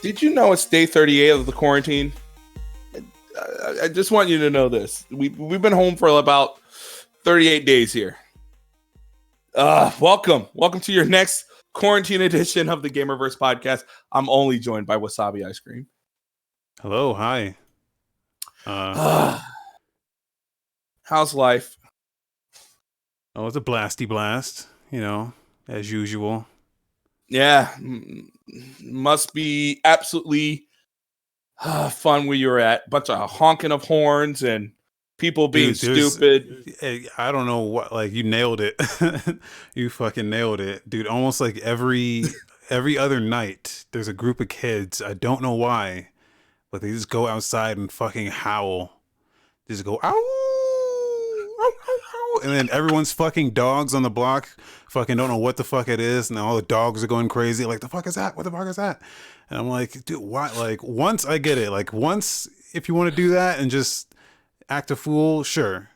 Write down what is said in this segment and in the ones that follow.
Did you know it's day 38 of the quarantine? I just want you to know this. We've been home for about 38 days here. Welcome to your next quarantine edition of the Gameoverse podcast. I'm only joined by Wasabi Ice Cream. Hello, hi. How's life? Oh, it's a blasty blast, as usual. Yeah, must be absolutely fun where you're at. Bunch of honking of horns and people being stupid. I don't know what, you nailed it. You fucking nailed it, dude. Almost like every other night, there's a group of kids. I don't know why, but they just go outside and fucking howl. They just go, ow, ow, ow, ow. And then everyone's fucking dogs on the block fucking don't know what the fuck it is. And all the dogs are going crazy. Like, the fuck is that? What the fuck is that? And I'm like, dude, why? Like, once I get it. Like, once, if you want to do that and just act a fool, sure.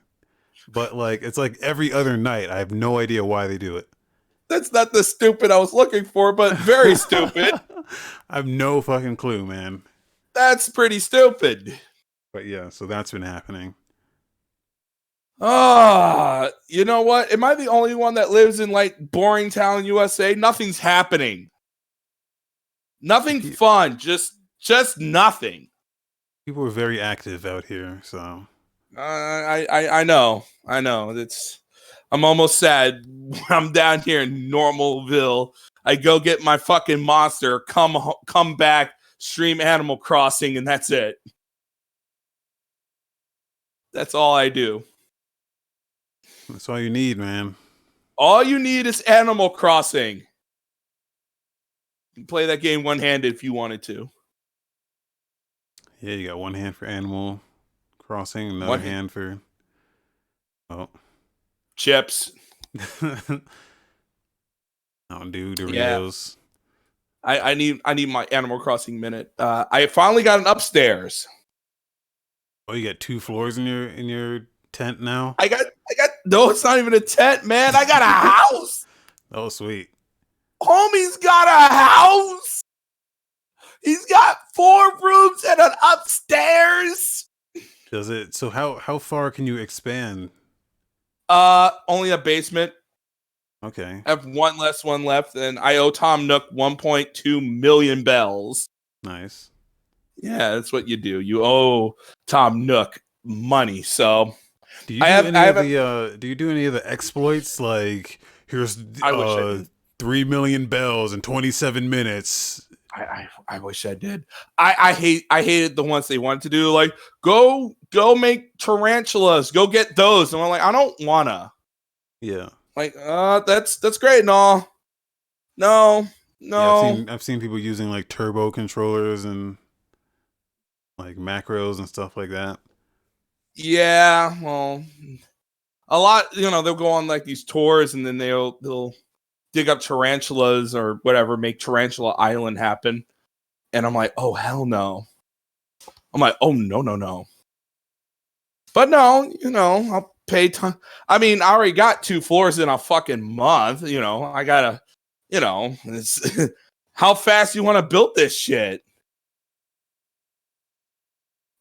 But, it's like every other night. I have no idea why they do it. That's not the stupid I was looking for, but very stupid. I have no fucking clue, man. That's pretty stupid. But yeah, so that's been happening. You know what? Am I the only one that lives in boring town USA? Nothing's happening. Nothing fun. Just nothing. People are very active out here, so. I know. I'm almost sad when I'm down here in Normalville. I go get my fucking monster, come back, stream Animal Crossing, and that's it. That's all I do. That's all you need, man. All you need is Animal Crossing. You can play that game one-handed if you wanted to. Yeah, you got one hand for Animal Crossing, another hand for chips. Mountain Dew, Doritos. Yeah. I need my Animal Crossing minute. I finally got an upstairs. Oh, you got 2 floors in your tent now? I got no, it's not even a tent, man. I got a house. Oh, sweet. Homie's got a house. He's got 4 rooms and an upstairs. Does it? So how far can you expand? Only a basement. Okay. I have one left, and I owe Tom Nook 1.2 million bells. Nice. Yeah, that's what you do. You owe Tom Nook money. So do you do any of the exploits? Like, here's 3 million bells in 27 minutes. I wish I did. I hated the ones they wanted to do. Like, go make tarantulas. Go get those. And I'm like, I don't wanna. Yeah. Like, that's great and all. No. Yeah, I've seen people using turbo controllers and macros and stuff like that. Yeah, well, a lot. They'll go on these tours and then they'll dig up tarantulas or whatever, make Tarantula Island happen. And I'm like, oh, hell no. I'm like, oh, no. But no, I'll pay ton. I mean, I already got 2 floors in a fucking month. I gotta, it's how fast you want to build this shit?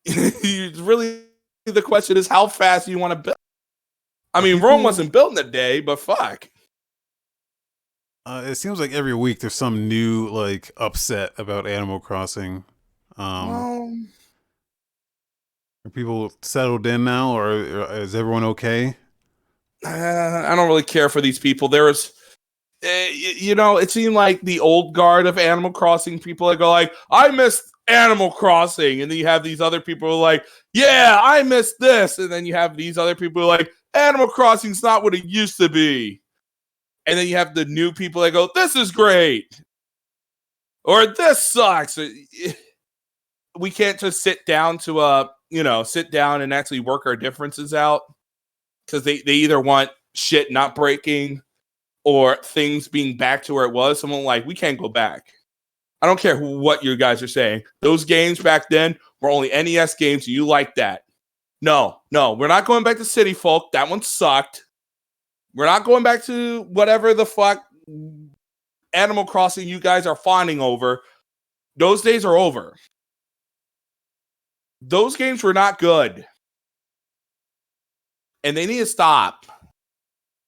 Really, the question is how fast you want to build. I mean, Rome wasn't built in a day, but fuck. It seems like every week there's some new upset about Animal Crossing. Are people settled in now, or is everyone okay? I don't really care for these people. There was, it seemed like the old guard of Animal Crossing people that go I missed Animal Crossing, and then you have these other people who are yeah, I missed this, and then you have these other people who are Animal Crossing's not what it used to be. And then you have the new people that go, this is great. Or this sucks. We can't just sit down and actually work our differences out. Because they either want shit not breaking or things being back to where it was. Someone we can't go back. I don't care what you guys are saying. Those games back then were only NES games. And you like that. No, we're not going back to City Folk. That one sucked. We're not going back to whatever the fuck Animal Crossing you guys are fawning over. Those days are over. Those games were not good. And they need to stop.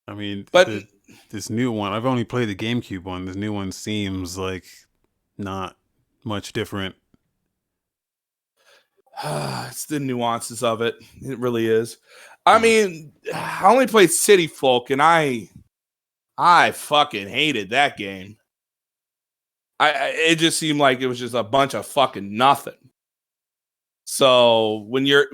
I mean, but this new one, I've only played the GameCube one. This new one seems like not much different. It's the nuances of it. It really is. I mean, I only played City Folk, and I fucking hated that game. It just seemed like it was just a bunch of fucking nothing. So when you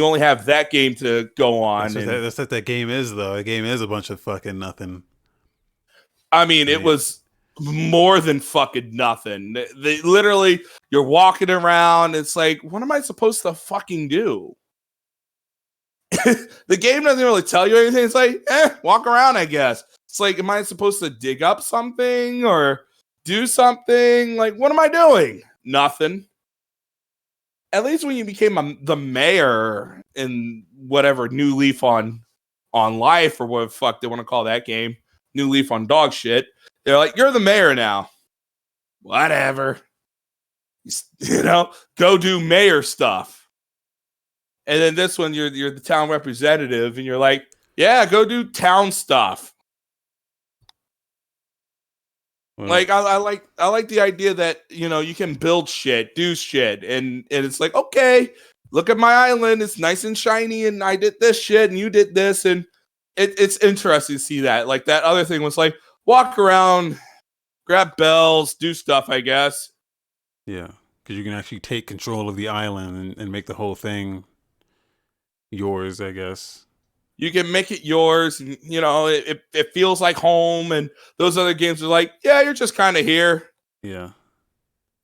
only have that game to go on, that's what that game is, though. A game is a bunch of fucking nothing. I mean, it was more than fucking nothing. They literally, you're walking around. It's like, what am I supposed to fucking do? The game doesn't really tell you anything. It's like, walk around, I guess. It's like, am I supposed to dig up something or do something? Like, what am I doing? Nothing. At least when you became the mayor in whatever New Leaf on Life or what the fuck they want to call that game, New Leaf on dog shit, they're like, you're the mayor now. Whatever. You know, go do mayor stuff. And then this one, you're the town representative, and you're like, yeah, go do town stuff. Well, like I like the idea that, you know, you can build shit, do shit, and it's like, okay, look at my island, it's nice and shiny, and I did this shit, and you did this, and it's interesting to see that. Like that other thing was like, walk around, grab bells, do stuff, I guess. Yeah, because you can actually take control of the island and make the whole thing yours, I guess. You can make it yours, and, you know, it feels like home, and those other games are like, yeah, you're just kind of here. Yeah.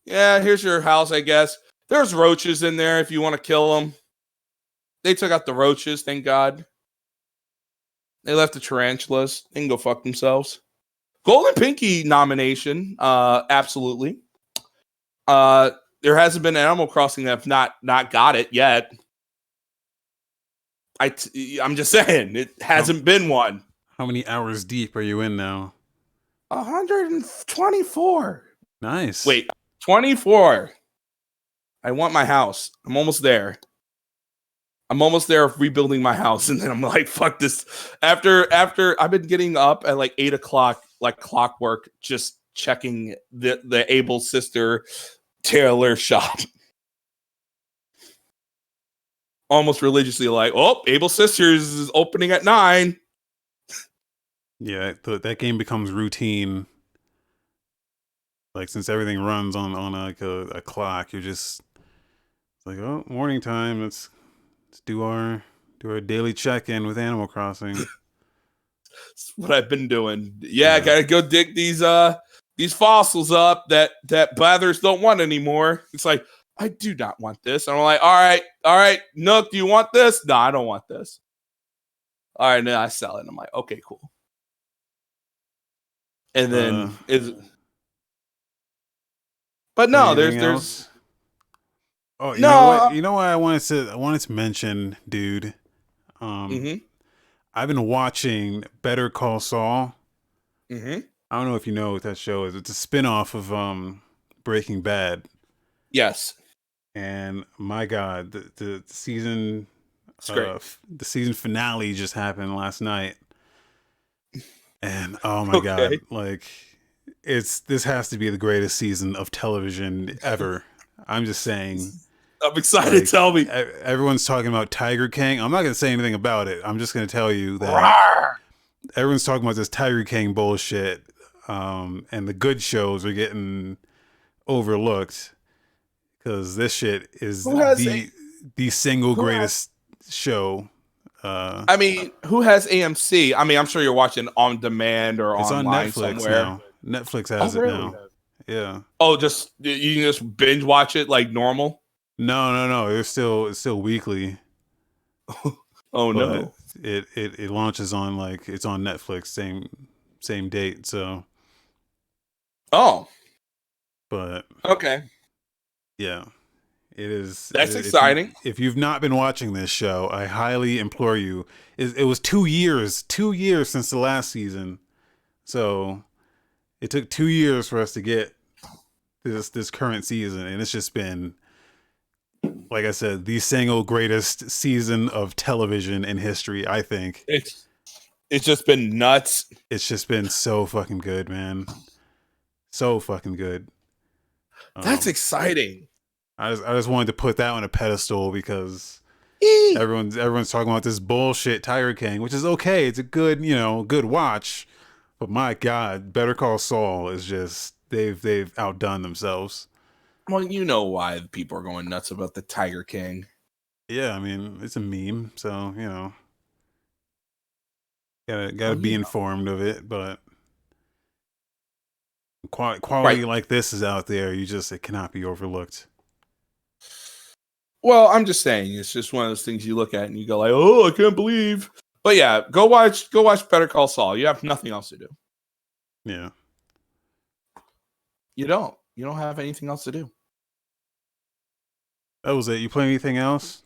Yeah, here's your house, I guess. There's roaches in there if you want to kill them. They took out the roaches, thank God. They left the tarantulas. They can go fuck themselves. Golden Pinky nomination, absolutely. There hasn't been Animal Crossing that have not got it yet. I'm just saying, it hasn't been one. How many hours deep are you in now? 124. Nice. Wait, 24. I want my house. I'm almost there. I'm almost there of rebuilding my house, and then I'm like, fuck this. After I've been getting up at like 8 o'clock, like clockwork, just checking the Able Sister tailor shop. Almost religiously, like, oh, Able Sisters is opening at 9. Yeah, that game becomes routine. Like, since everything runs on like a clock, you're just like, oh, morning time. Let's do our daily check-in with Animal Crossing. That's what I've been doing. Yeah, I gotta go dig these fossils up that blathers don't want anymore. It's like, I do not want this. And I'm like, all right, Nook, do you want this? No, I don't want this. All right, then I sell it. And I'm like, okay, cool. And then but no, there's oh, you know what I wanted to mention, dude. I've been watching Better Call Saul. I don't know if you know what that show is. It's a spinoff of Breaking Bad. Yes. And my God, the season, the season finale just happened last night, and oh my God, like this has to be the greatest season of television ever. I'm just saying. I'm excited. Like, tell me. Everyone's talking about Tiger King. I'm not gonna say anything about it. I'm just gonna tell you that everyone's talking about this Tiger King bullshit, and the good shows are getting overlooked. Because this shit is the single greatest show. I mean, who has AMC? I mean, I'm sure you're watching on demand or it's online on Netflix somewhere. Now. Netflix has it now. Yeah. Oh, you can just binge watch it like normal? No. It's still weekly. Oh no. It launches on it's on Netflix same date. So. Oh. But. Okay. Yeah, it is. That's exciting. If you've not been watching this show, I highly implore you. It was 2 years since the last season. So it took 2 years for us to get this current season, and it's just been, like I said, the single greatest season of television in history. I think it's just been nuts. it's just been so fucking good, man. So fucking good. That's exciting. I just wanted to put that on a pedestal because everyone's talking about this bullshit Tiger King, which is okay. It's a good, good watch. But my God, Better Call Saul is just they've outdone themselves. Well, you know why people are going nuts about the Tiger King. Yeah, I mean, it's a meme, so gotta be informed of it, but quality like this is out there. It cannot be overlooked. Well, I'm just saying, it's just one of those things you look at and you go like, "Oh, I can't believe." But yeah, go watch Better Call Saul. You have nothing else to do. Yeah. You don't have anything else to do. That was it. You play anything else?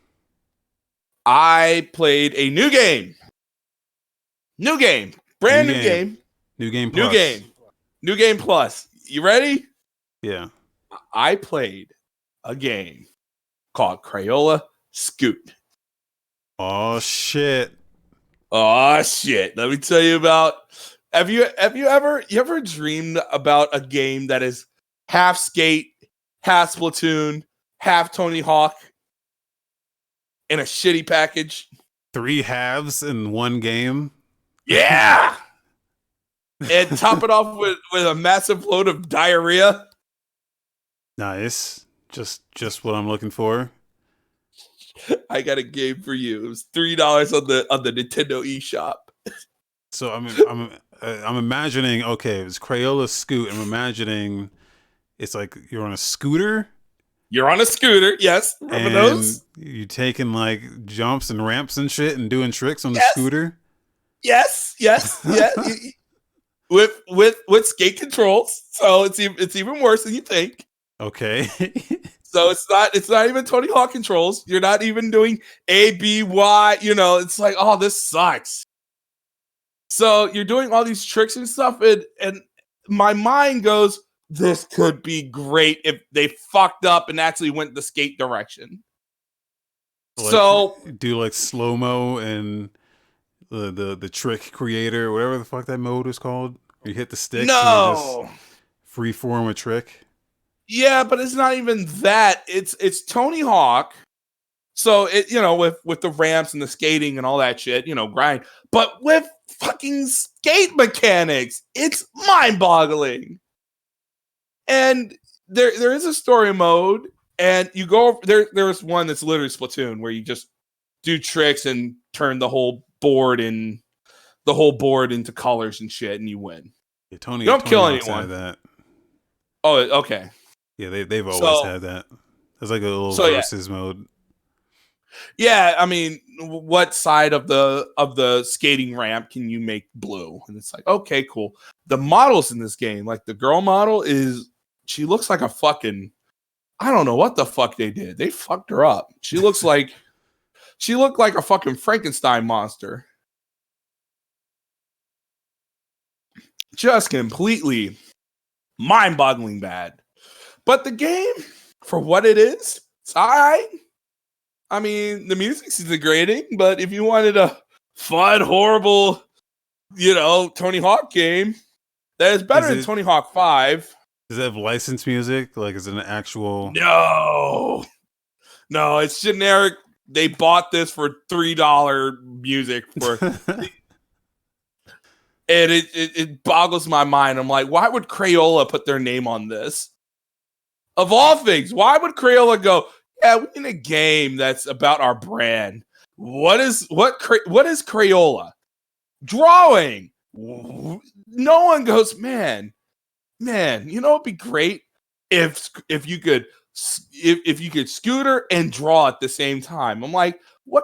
I played a new game. Brand new game. New game plus. New game plus. You ready? Yeah. I played a game called Crayola Scoot. Oh shit. Let me tell you about. Have you ever dreamed about a game that is half skate, half Splatoon, half Tony Hawk in a shitty package? 3 halves in one game? Yeah. And top it off with a massive load of diarrhea. Nice. Just what I'm looking for. I got a game for you. It was $3 on the Nintendo eShop. So I'm imagining, okay, it was Crayola Scoot. I'm imagining it's like you're on a scooter. You're on a scooter, yes. Remember those? You taking like jumps and ramps and shit and doing tricks on the scooter. Yes. with skate controls, so it's even worse than you think. Okay. So it's not even Tony Hawk controls. You're not even doing A, B, Y. It's like, oh, this sucks. So you're doing all these tricks and stuff, and my mind goes, this could be great if they fucked up and actually went the skate direction. So do like slow-mo and the trick creator, whatever the fuck that mode is called. You hit the sticks and you just freeform a trick. Yeah, but it's not even that. It's Tony Hawk. So with the ramps and the skating and all that shit, grind. But with fucking skate mechanics, it's mind-boggling. And there is a story mode, and you go there's one that's literally Splatoon where you just do tricks and turn the whole board into colors and shit, and you win. Yeah, Tony you don't Tony kill Hawk's anyone. had that. Oh, okay. Yeah, they've always had that. There's like a little versus mode. Yeah, I mean, what side of the skating ramp can you make blue? And it's like, okay, cool. The models in this game, like the girl model she looks like a fucking, I don't know what the fuck they did. They fucked her up. She looked like a fucking Frankenstein monster. Just completely mind-boggling bad. But the game, for what it is, it's all right. I mean, the music's degrading, but if you wanted a fun, horrible, Tony Hawk game, that is better than Tony Hawk 5. Does it have licensed music? Like, is it an actual... No, it's generic. They bought this for $3 music for... And it boggles my mind. I'm like, why would Crayola put their name on this? Of all things, why would Crayola go, yeah, we need a game that's about our brand? What is Crayola? Drawing. No one goes, man, it'd be great if you could scooter and draw at the same time. I'm like, what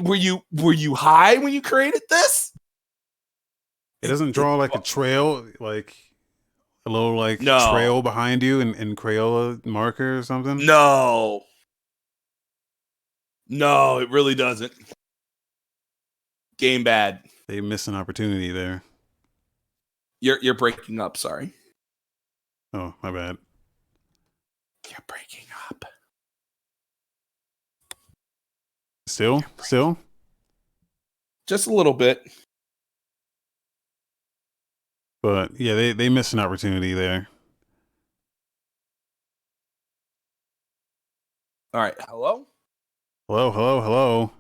were you high when you created this? It doesn't draw like a trail, like a little trail behind you in Crayola marker or something? No, it really doesn't. Game bad. They miss an opportunity there. You're breaking up, sorry. Oh, my bad. breaking up. Still? Just a little bit. But yeah, they missed an opportunity there. All right. Hello? Hello.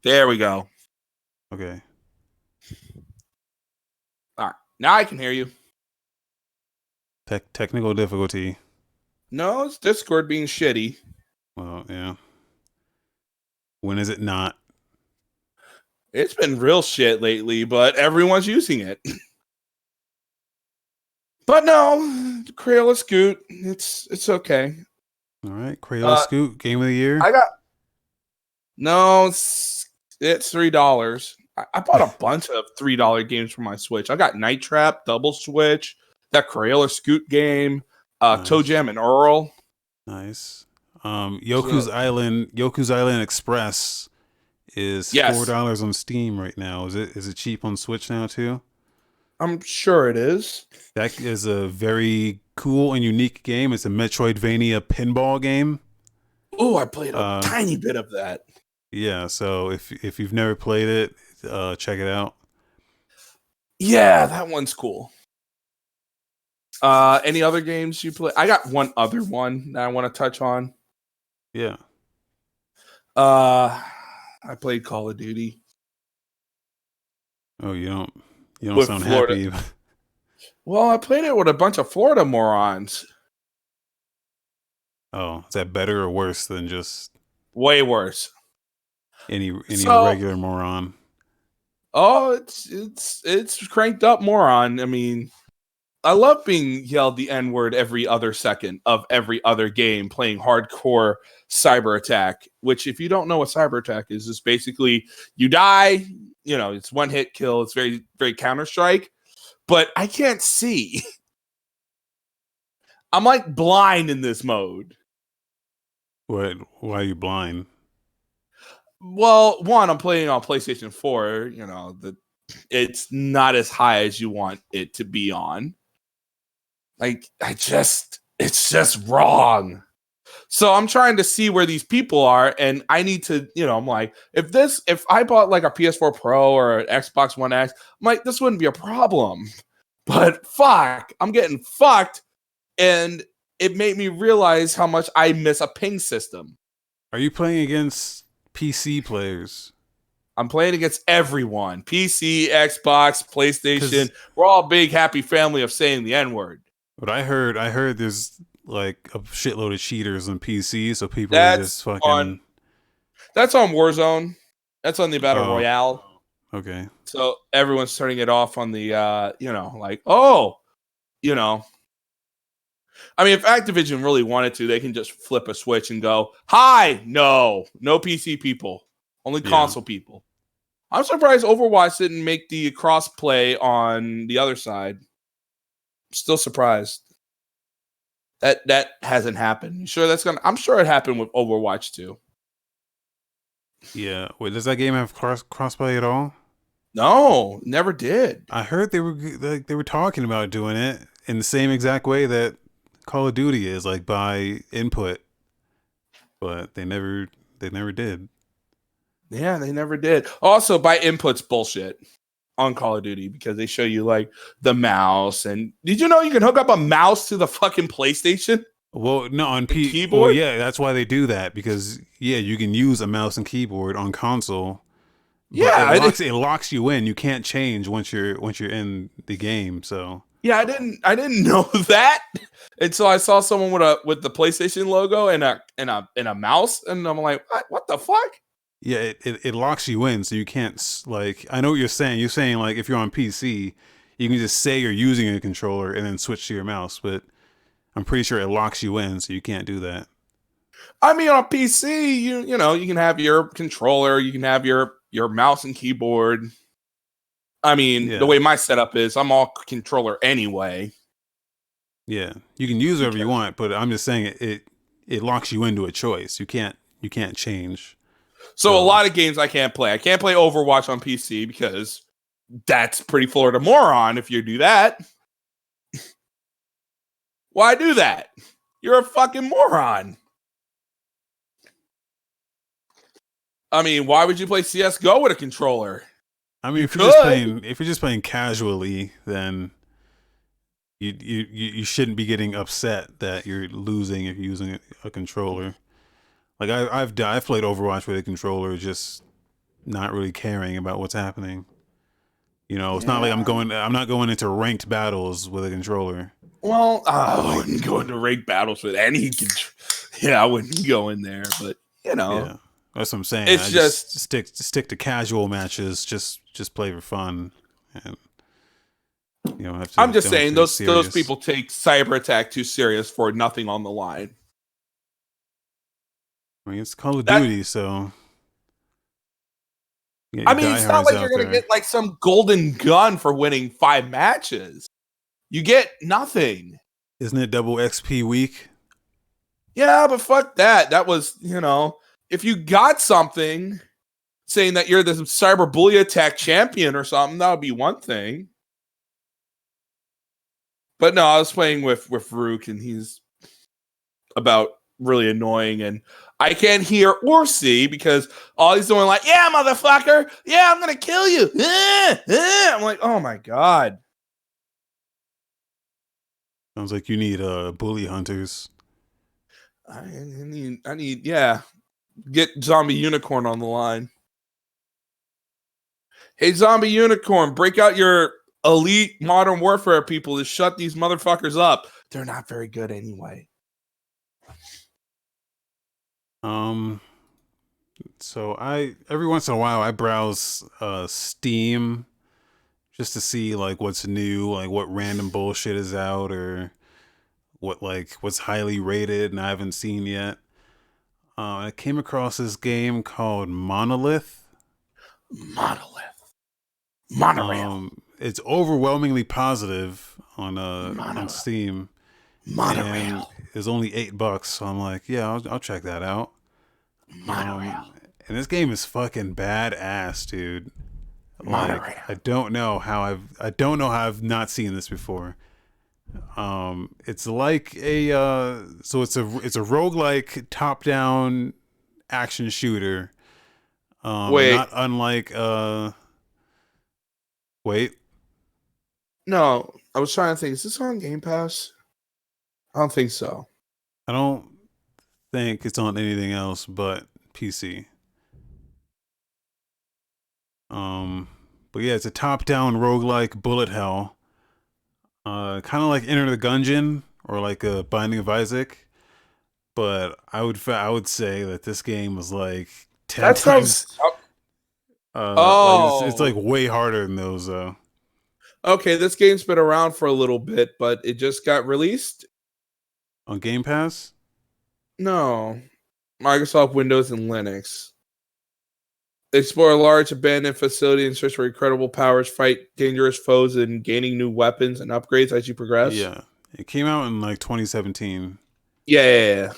There we go. Okay. All right. Now I can hear you. Technical difficulty. No, it's Discord being shitty. Well, yeah. When is it not? It's been real shit lately, but everyone's using it. But no, Crayola Scoot, it's okay. All right, Crayola Scoot, game of the year. It's $3. I bought a bunch of $3 games for my Switch. I got Night Trap, Double Switch, that Crayola Scoot game, Nice. Toe Jam and Earl. Nice. Yoku's Island Express is $4 on Steam right now. Is it cheap on Switch now too? I'm sure it is. That is a very cool and unique game. It's a Metroidvania pinball game. Oh, I played a tiny bit of that. Yeah, so if you've never played it, check it out. Yeah, that one's cool. Any other games you play? I got one other one that I want to touch on. Yeah. I played Call of Duty. Oh, you don't sound Florida. happy. Well, I played it with a bunch of Florida morons. Oh, is that better or worse than just way worse? Any regular moron? Oh, it's cranked up moron. I mean, I love being yelled the N-word every other second of every other game, playing hardcore cyber attack, which if you don't know what cyber attack is basically you die, it's one hit kill. It's very, very Counter-Strike, but I can't see. I'm like blind in this mode. What? Why are you blind? Well, one, I'm playing on PlayStation 4, it's not as high as you want it to be on. Like, it's just wrong. So I'm trying to see where these people are, and I need to, I'm like, if I bought like a PS4 Pro or an Xbox One X, I'm like, this wouldn't be a problem. But fuck, I'm getting fucked, and it made me realize how much I miss a ping system. Are you playing against PC players? I'm playing against everyone. PC, Xbox, PlayStation. We're all a big happy family of saying the N-word. But I heard there's like a shitload of cheaters on PC, so people are just fucking. That's on Warzone. That's on the Battle Royale. Okay. So everyone's turning it off on the, I mean, if Activision really wanted to, they can just flip a switch and go, hi, no PC people, only console people. I'm surprised Overwatch didn't make the cross-play on the other side. Still surprised. That hasn't happened. You sure I'm sure it happened with Overwatch too. Yeah. Wait, does that game have crossplay at all? No, never did. I heard they were talking about doing it in the same exact way that Call of Duty is, like by input, but they never did. Yeah, they never did. Also, by input's bullshit on Call of Duty because they show you like the mouse. And did you know you can hook up a mouse to the fucking PlayStation? Well, no, on keyboard. Well, yeah, that's why they do that, because you can use a mouse and keyboard on console. Yeah, it locks you in. You can't change once you're in the game. So yeah, I didn't know that until I saw someone with the PlayStation logo and a mouse, and I'm like, what the fuck? Yeah, it locks you in, so you can't, like, I know what you're saying. You're saying, like, if you're on PC, you can just say you're using a controller and then switch to your mouse, but I'm pretty sure it locks you in, so you can't do that. I mean, on PC, you can have your controller, you can have your mouse and keyboard. I mean, the way my setup is, I'm all controller anyway. Yeah, you can use whatever you want, but I'm just saying it locks you into a choice. You can't change. So a lot of games I can't play. I can't play Overwatch on PC because that's pretty Florida moron if you do that. Why do that? You're a fucking moron. I mean, why would you play CS:GO with a controller? I mean, if you're just playing casually, then you shouldn't be getting upset that you're losing if you're using a controller. Like I've played Overwatch with a controller, just not really caring about what's happening. You know, it's not like I'm not going into ranked battles with a controller. Well, I wouldn't go into ranked battles with any. Yeah, I wouldn't go in there, but you know, yeah, that's what I'm saying. It's I just stick to casual matches. Just play for fun, and you know, I'm just saying those people take cyber attack too serious for nothing on the line. I mean, it's Call of Duty, so. I mean, it's not like you're going to get like some golden gun for winning 5 matches. You get nothing. Isn't it double XP week? Yeah, but fuck that. That was, you know, if you got something saying that you're the cyber bully attack champion or something, that would be one thing. But no, I was playing with Rook, and he's about really annoying, and I can't hear or see because all he's doing like, yeah, motherfucker, yeah, I'm gonna kill you. I'm like, oh my god. Sounds like you need bully hunters. I need, yeah. Get Zombie Unicorn on the line. Hey, Zombie Unicorn, break out your elite Modern Warfare people to shut these motherfuckers up. They're not very good anyway. So every once in a while I browse Steam just to see like what's new, like what random bullshit is out or what's highly rated and I haven't seen yet. I came across this game called Monolith. It's overwhelmingly positive on Steam. Monorail. It's only $8, so I'm like, yeah, I'll check that out. Monorail. And this game is fucking badass, dude. Monorail. Like, I don't know how I've not seen this before. It's like a so it's a roguelike top-down action shooter. Wait. Not unlike wait. No, I was trying to think, is this on Game Pass? I don't think so. I don't think it's on anything else but PC. But yeah, it's a top-down roguelike bullet hell. Kind of like Enter the Gungeon or like a Binding of Isaac. But I would say that this game was like 10 times. Like it's like way harder than those. Okay, this game's been around for a little bit, but it just got released on Game Pass. No, Microsoft Windows and Linux. Explore a large abandoned facility and search for incredible powers, fight dangerous foes, and gaining new weapons and upgrades as you progress. Yeah, it came out in like 2017. Yeah.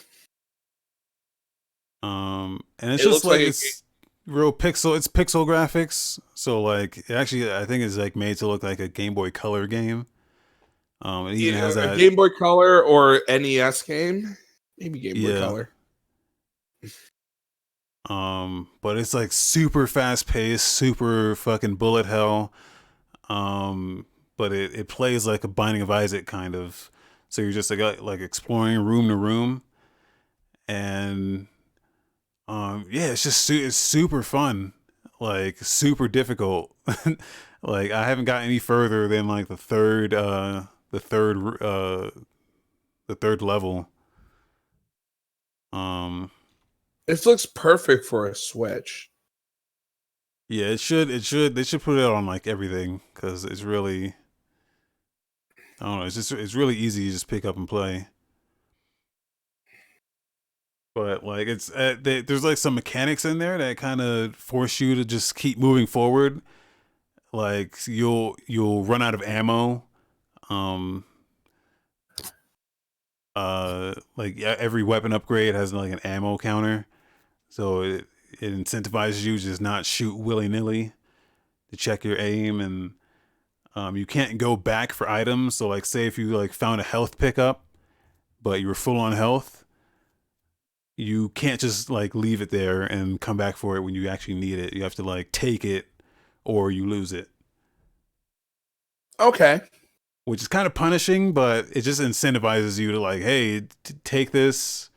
And it's just like it's real pixel. It's pixel graphics, so like it actually I think it's like made to look like a Game Boy Color game. It even has that a Game Boy Color or NES game, maybe Game Boy Color. But it's like super fast paced, super fucking bullet hell. But it plays like a Binding of Isaac kind of. So you're just like exploring room to room, and yeah, it's super fun, like super difficult. Like I haven't got any further than like the third level. This looks perfect for a Switch. Yeah, it should. They should put it on like everything because it's really. I don't know. It's really easy to just pick up and play. But like it's there's like some mechanics in there that kind of force you to just keep moving forward. Like you'll run out of ammo. Like every weapon upgrade has like an ammo counter, so it incentivizes you to just not shoot willy-nilly, to check your aim, and you can't go back for items. So like say if you like found a health pickup, but you're full on health, you can't just like leave it there and come back for it when you actually need it. You have to like take it or you lose it. Okay. Which is kind of punishing, but it just incentivizes you to like, hey, take this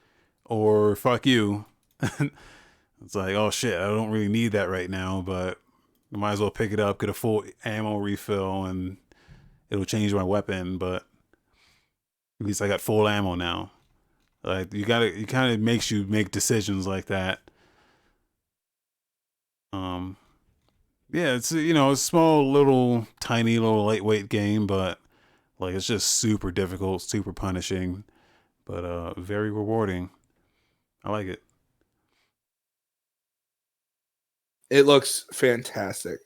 or fuck you. It's like, oh shit, I don't really need that right now, but I might as well pick it up, get a full ammo refill, and it'll change my weapon, but at least I got full ammo now. Like it kind of makes you make decisions like that. Yeah, it's a small little tiny little lightweight game, but like it's just super difficult, super punishing, but very rewarding. I like it. It looks fantastic.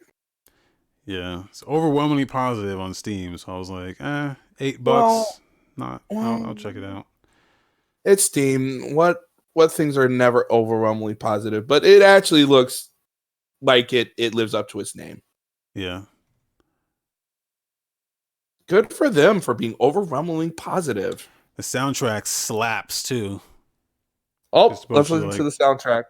Yeah, it's overwhelmingly positive on Steam, so I was like, $8. Well, I'll check it out. It's Steam. What things are never overwhelmingly positive, but it actually looks like it lives up to its name. Yeah. Good for them for being overwhelmingly positive. The soundtrack slaps too. Oh, let's listen to the soundtrack.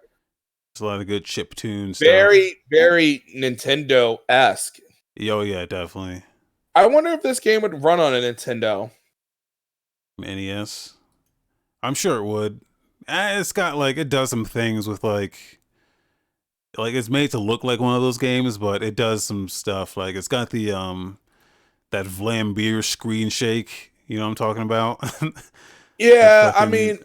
There's a lot of good chiptune stuff. Very, very Nintendo-esque. Oh yeah, definitely. I wonder if this game would run on a Nintendo. NES. I'm sure it would. It's got like it does some things with like it's made to look like one of those games, but it does some stuff like it's got the that Vlambeer screen shake. You know what I'm talking about? Yeah, I mean,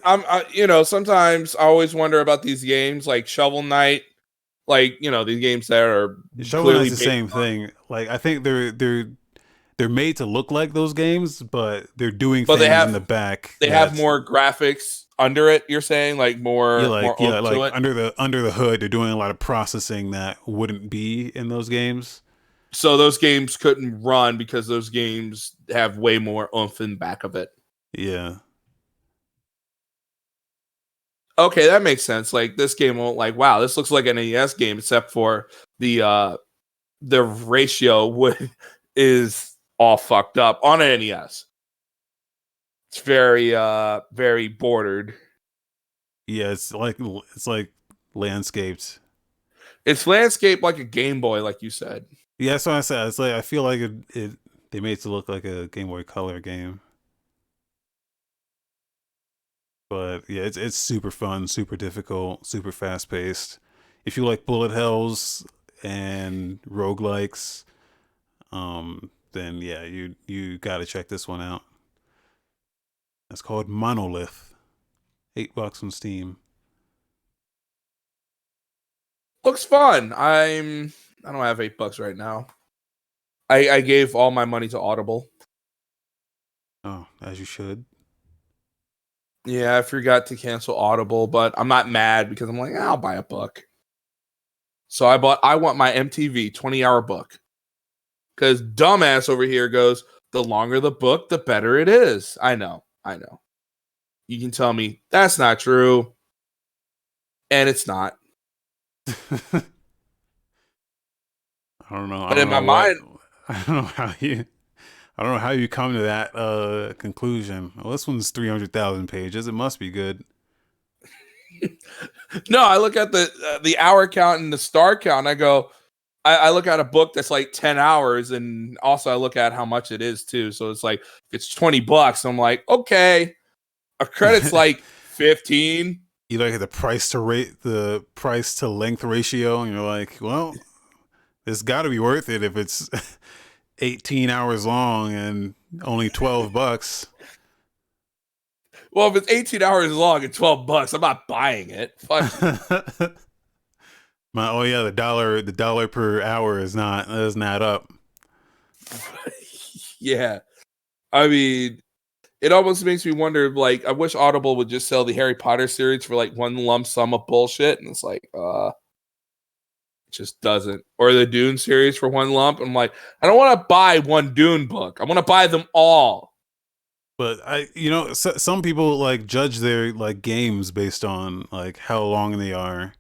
sometimes I always wonder about these games like Shovel Knight, like these games that are Shovel Knight's the same thing. Like I think they're made to look like those games, but they're doing things in the back. They have more graphics under it. You're saying like more, like under the hood, they're doing a lot of processing that wouldn't be in those games. So those games couldn't run because those games have way more oomph in back of it. Yeah. Okay, that makes sense. Like this game won't wow, this looks like an NES game, except for the ratio is all fucked up on an NES. It's very very bordered. Yeah, it's like landscaped. It's landscaped like a Game Boy, like you said. Yeah, that's what I said. It's like I feel like they made it to look like a Game Boy Color game. But yeah, it's super fun, super difficult, super fast paced. If you like bullet hells and roguelikes, then yeah, you gotta check this one out. It's called Monolith. $8 on Steam. Looks fun. I don't have $8 right now. I gave all my money to Audible. Oh, as you should. Yeah, I forgot to cancel Audible, but I'm not mad because I'm like, I'll buy a book. So I want my MTV 20-hour book. Because dumbass over here goes, the longer the book, the better it is. I know. You can tell me that's not true. And it's not. I don't know. But in my mind, I don't know how you come to that conclusion. Well, this one's 300,000 pages. It must be good. No, I look at the hour count and the star count. And I go, I look at a book that's like 10 hours, and also I look at how much it is too. So it's like if it's $20, I'm like, okay, a credit's like 15. You look at the price to length ratio, and you're like, well, it's got to be worth it if it's 18 hours long and only $12. Well, if it's 18 hours long and $12, I'm not buying it. Fuck. The dollar per hour doesn't add up. Yeah. I mean, it almost makes me wonder, like, I wish Audible would just sell the Harry Potter series for like one lump sum of bullshit. And it's like, it just doesn't. Or the Dune series for one lump. I'm like, I don't want to buy one Dune book. I want to buy them all. But some people like judge their like games based on like how long they are.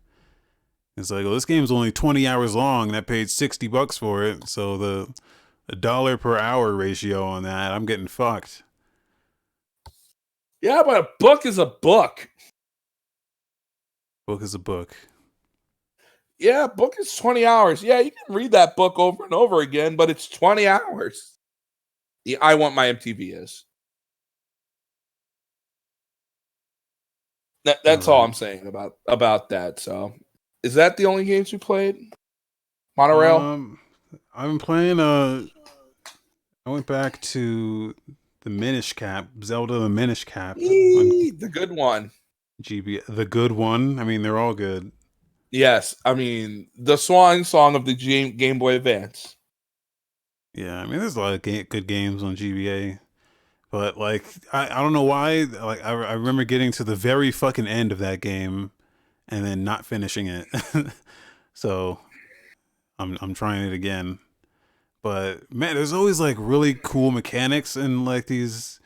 It's like, well, this game's only 20 hours long and I paid $60 for it. So the dollar per hour ratio on that, I'm getting fucked. Yeah, but a book is a book. Book is a book. Yeah, book is 20 hours. Yeah, you can read that book over and over again, but it's 20 hours. The I Want My MTV is. All That's all right. I'm saying about that. So, is that the only games you played? Monorail? I've been playing. I went back to the Minish Cap, Zelda the Minish Cap on The good one. GB, the good one. I mean, they're all good. Yes, I mean the swan song of the Game Boy Advance. Yeah, I mean, there's a lot of good games on GBA, but like, I don't know why. Like, I remember getting to the very fucking end of that game and then not finishing it. So I'm trying it again. But man, there's always like really cool mechanics in like these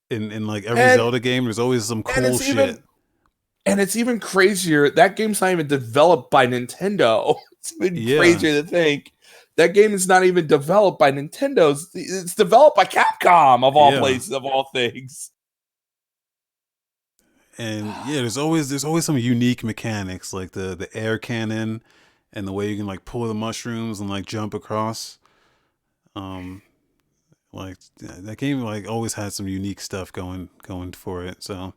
in like every And Zelda game. There's always some and cool it's shit. even crazier. That game's not even developed by Nintendo. It's even Yeah, crazier to think that game is not even developed by Nintendo. It's developed by Capcom of all yeah. places, of all things. And yeah, there's always some unique mechanics like the air cannon and the way you can like pull the mushrooms and like jump across. Um, like that game like always had some unique stuff going for it. So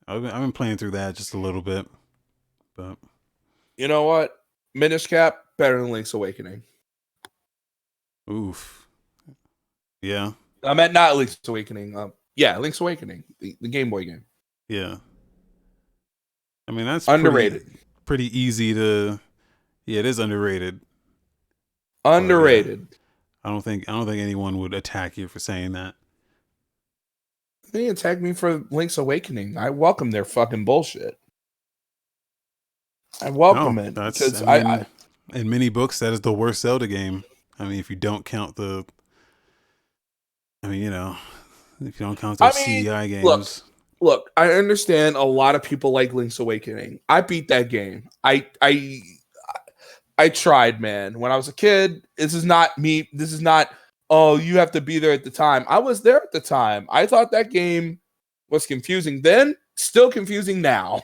I've been playing through that just a little bit, but You know what? Minish Cap better than Link's Awakening. oof, yeah, I meant not Link's Awakening. Yeah, Link's Awakening, the Game Boy game. yeah. I mean that's Underrated. pretty easy to. Yeah, it is underrated, but yeah, Underrated. I don't think anyone would attack you for saying that. They attacked me for Link's Awakening. I welcome their fucking bullshit. I welcome No, it that's because I I mean, in many books that is the worst Zelda game. I mean, if you don't count the, I mean, if you don't count I those mean, CDI look, games, I understand a lot of people like Link's Awakening. I beat that game. I tried, man. When I was a kid, this is not me. This is not, oh, you have to be there at the time. I was there at the time. I thought that game was confusing then, still confusing now.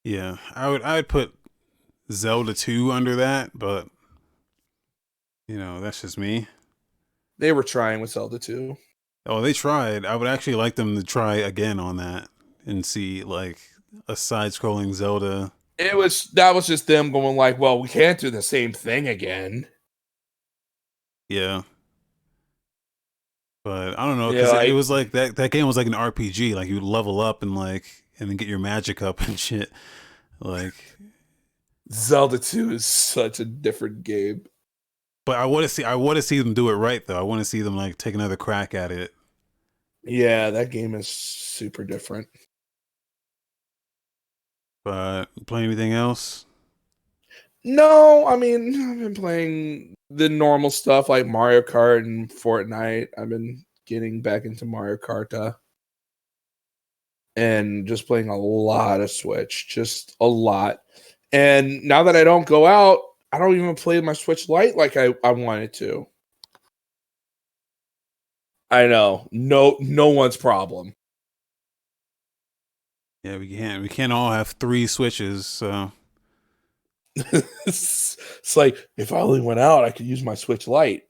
yeah, I would put Zelda 2 under that, but that's just me. They were trying with Zelda 2. Oh, they tried. I would actually like them to try again on that and see like a side-scrolling Zelda. That was just them going like, well, we can't do the same thing again. Yeah, but I don't know Yeah, because it like was like that game was like an RPG. Like you level up and then get your magic up and shit. Like, Zelda 2 is such a different game. but I want to see them do it right though. I want to see them like take another crack at it. Yeah, that game is super different. But play anything else? No, I mean, I've been playing the normal stuff like Mario Kart and Fortnite. I've been getting back into Mario Kart and just playing a lot of Switch, just a lot. And now that I don't go out, I don't even play my Switch Lite like I wanted to. I know. No one's problem. Yeah, we can't all have 3 Switches. So It's like if I only went out, I could use my Switch Lite.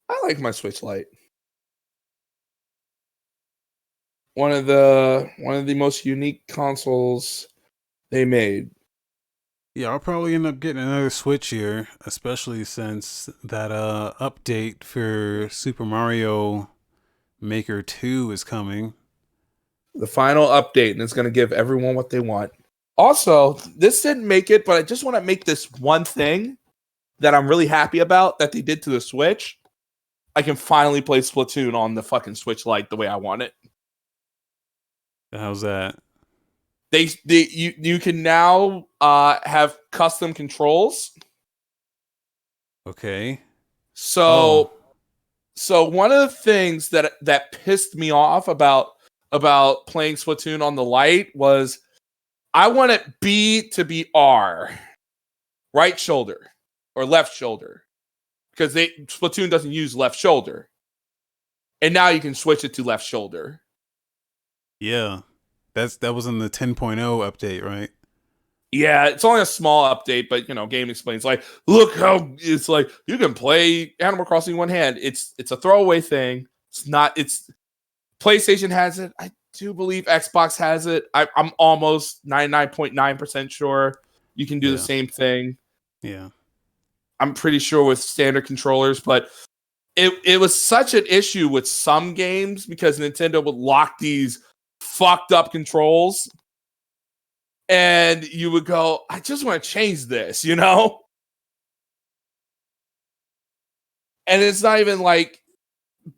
I like my Switch Lite. One of the most unique consoles they made. yeah, I'll probably end up getting another Switch here, especially since that update for Super Mario Maker 2 is coming. The final update, and it's going to give everyone what they want. Also, this didn't make it, but I just want to make this one thing that I'm really happy about that they did to the Switch. I can finally play Splatoon on the fucking Switch Lite the way I want it. How's that? You can now have custom controls. Okay. Oh, So one of the things that pissed me off about playing Splatoon on the Lite was I want it B to be R, right shoulder or left shoulder, because Splatoon doesn't use left shoulder. And now you can switch it to left shoulder. Yeah. That was in the 10.0 update, right? Yeah, it's only a small update, but Game explains like, look how it's like you can play Animal Crossing one hand. It's a throwaway thing. It's PlayStation has it. I do believe Xbox has it. I'm almost 99.9% sure you can do the same thing. Yeah. I'm pretty sure with standard controllers, but it was such an issue with some games because Nintendo would lock these fucked up controls. And you would go, I just want to change this, And it's not even like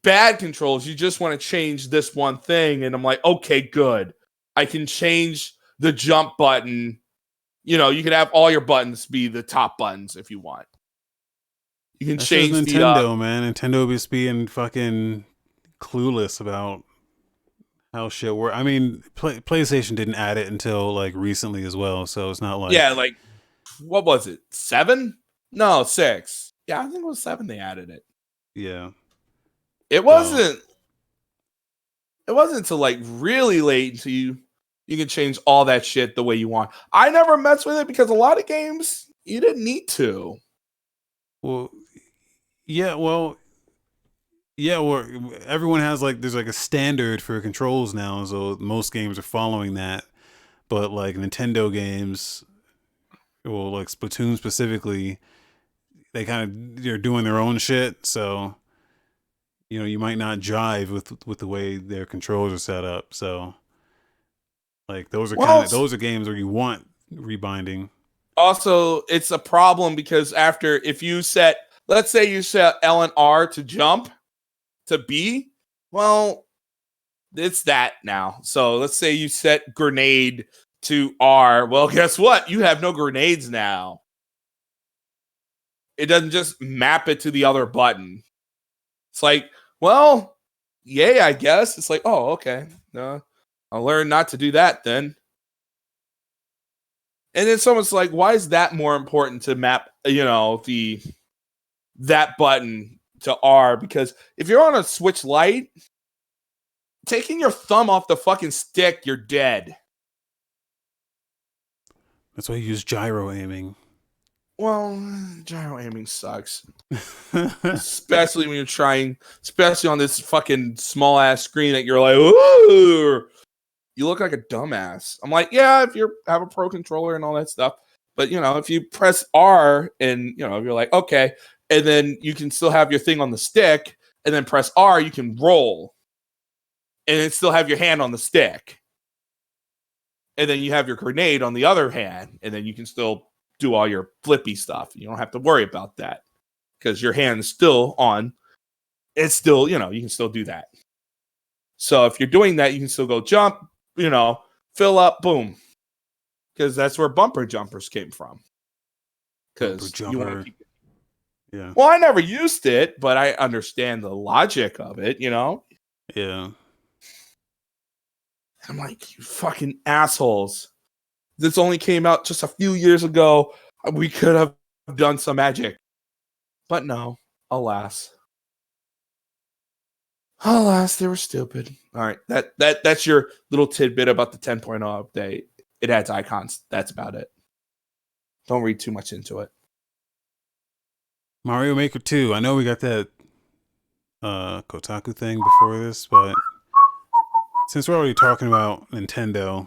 bad controls. You just want to change this one thing. And I'm like, okay, good. I can change the jump button. You can have all your buttons be the top buttons if you want. You can That's change just Nintendo, man. Nintendo is being fucking clueless about how shit works. I mean, PlayStation didn't add it until like recently as well, so it's not like like what was it? 7? No, 6. Yeah, I think it was 7 they added it. Yeah. It wasn't until like really late until you can change all that shit the way you want. I never messed with it because a lot of games you didn't need to. Well, yeah, everyone has there's like a standard for controls now, so most games are following that. But like Nintendo games, well, like Splatoon specifically, they kind of they're doing their own shit, so you might not jive with the way their controls are set up. So like those are games where you want rebinding. Also, it's a problem because let's say you set L and R to jump to B, well, it's that now. So let's say you set grenade to R. Well, guess what? You have no grenades now. It doesn't just map it to the other button. It's like, well, yay, I guess. It's like, oh, okay. No, I'll learn not to do that then. And then someone's like, why is that more important to map, that button to R? Because if you're on a Switch Lite, taking your thumb off the fucking stick, you're dead. That's why you use gyro aiming. Well, gyro aiming sucks. Especially when you're trying, especially on this fucking small ass screen that you're like, ooh, you look like a dumbass. I'm like, yeah, if you have a pro controller and all that stuff. But, if you press R and, you're like, okay, and then you can still have your thing on the stick and then press R, you can roll and then still have your hand on the stick. And then you have your grenade on the other hand and then you can still do all your flippy stuff. You don't have to worry about that because your hand is still on. It's still, you can still do that. So if you're doing that, you can still go jump, fill up, boom. Because that's where bumper jumpers came from. Because you want to keep it. Yeah. Well, I never used it, but I understand the logic of it, Yeah. I'm like, you fucking assholes. This only came out just a few years ago. We could have done some magic. But no, alas. Alas, they were stupid. All right, that's your little tidbit about the 10.0 update. It adds icons. That's about it. Don't read too much into it. Mario Maker 2. I know we got that Kotaku thing before this, but since we're already talking about Nintendo,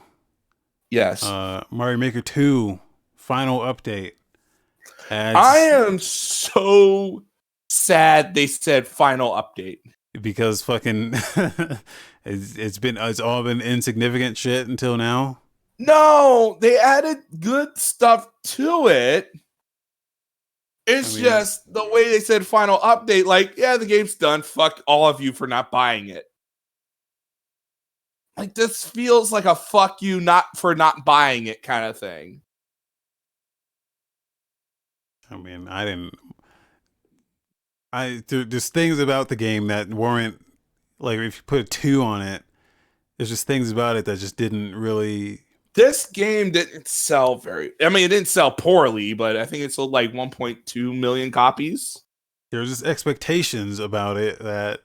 yes, Mario Maker 2 final update. I am so sad they said final update because fucking it's all been insignificant shit until now. No, they added good stuff to it. It's just the way they said final update. Like, yeah, the game's done. Fuck all of you for not buying it. Like, this feels like a fuck you not for not buying it kind of thing. I mean, there's things about the game that weren't, like, if you put a 2 on it, there's just things about it that just didn't really. This game didn't sell it didn't sell poorly, but I think it sold like 1.2 million copies. There's just expectations about it that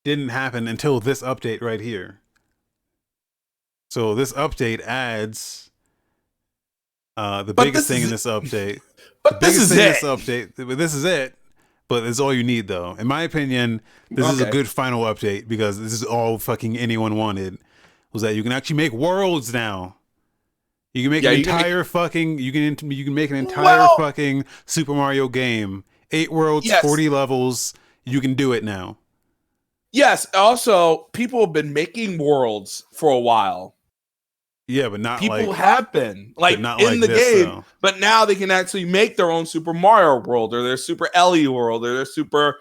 didn't happen until this update right here. So this update adds the But biggest thing in this update. The But this biggest is thing in it. this update. This is it. But it's all you need, though. In my opinion, this is a good final update because this is all fucking anyone wanted. Was that you can actually make worlds now. You can make an entire fucking. You can make an entire fucking Super Mario game. 8 worlds, 40 levels. You can do it now. Yes. Also, people have been making worlds for a while. Yeah, but not people like have been like not in like the this, game, though. but now they can actually make their own Super Mario world, or their Super Ellie world, or their Super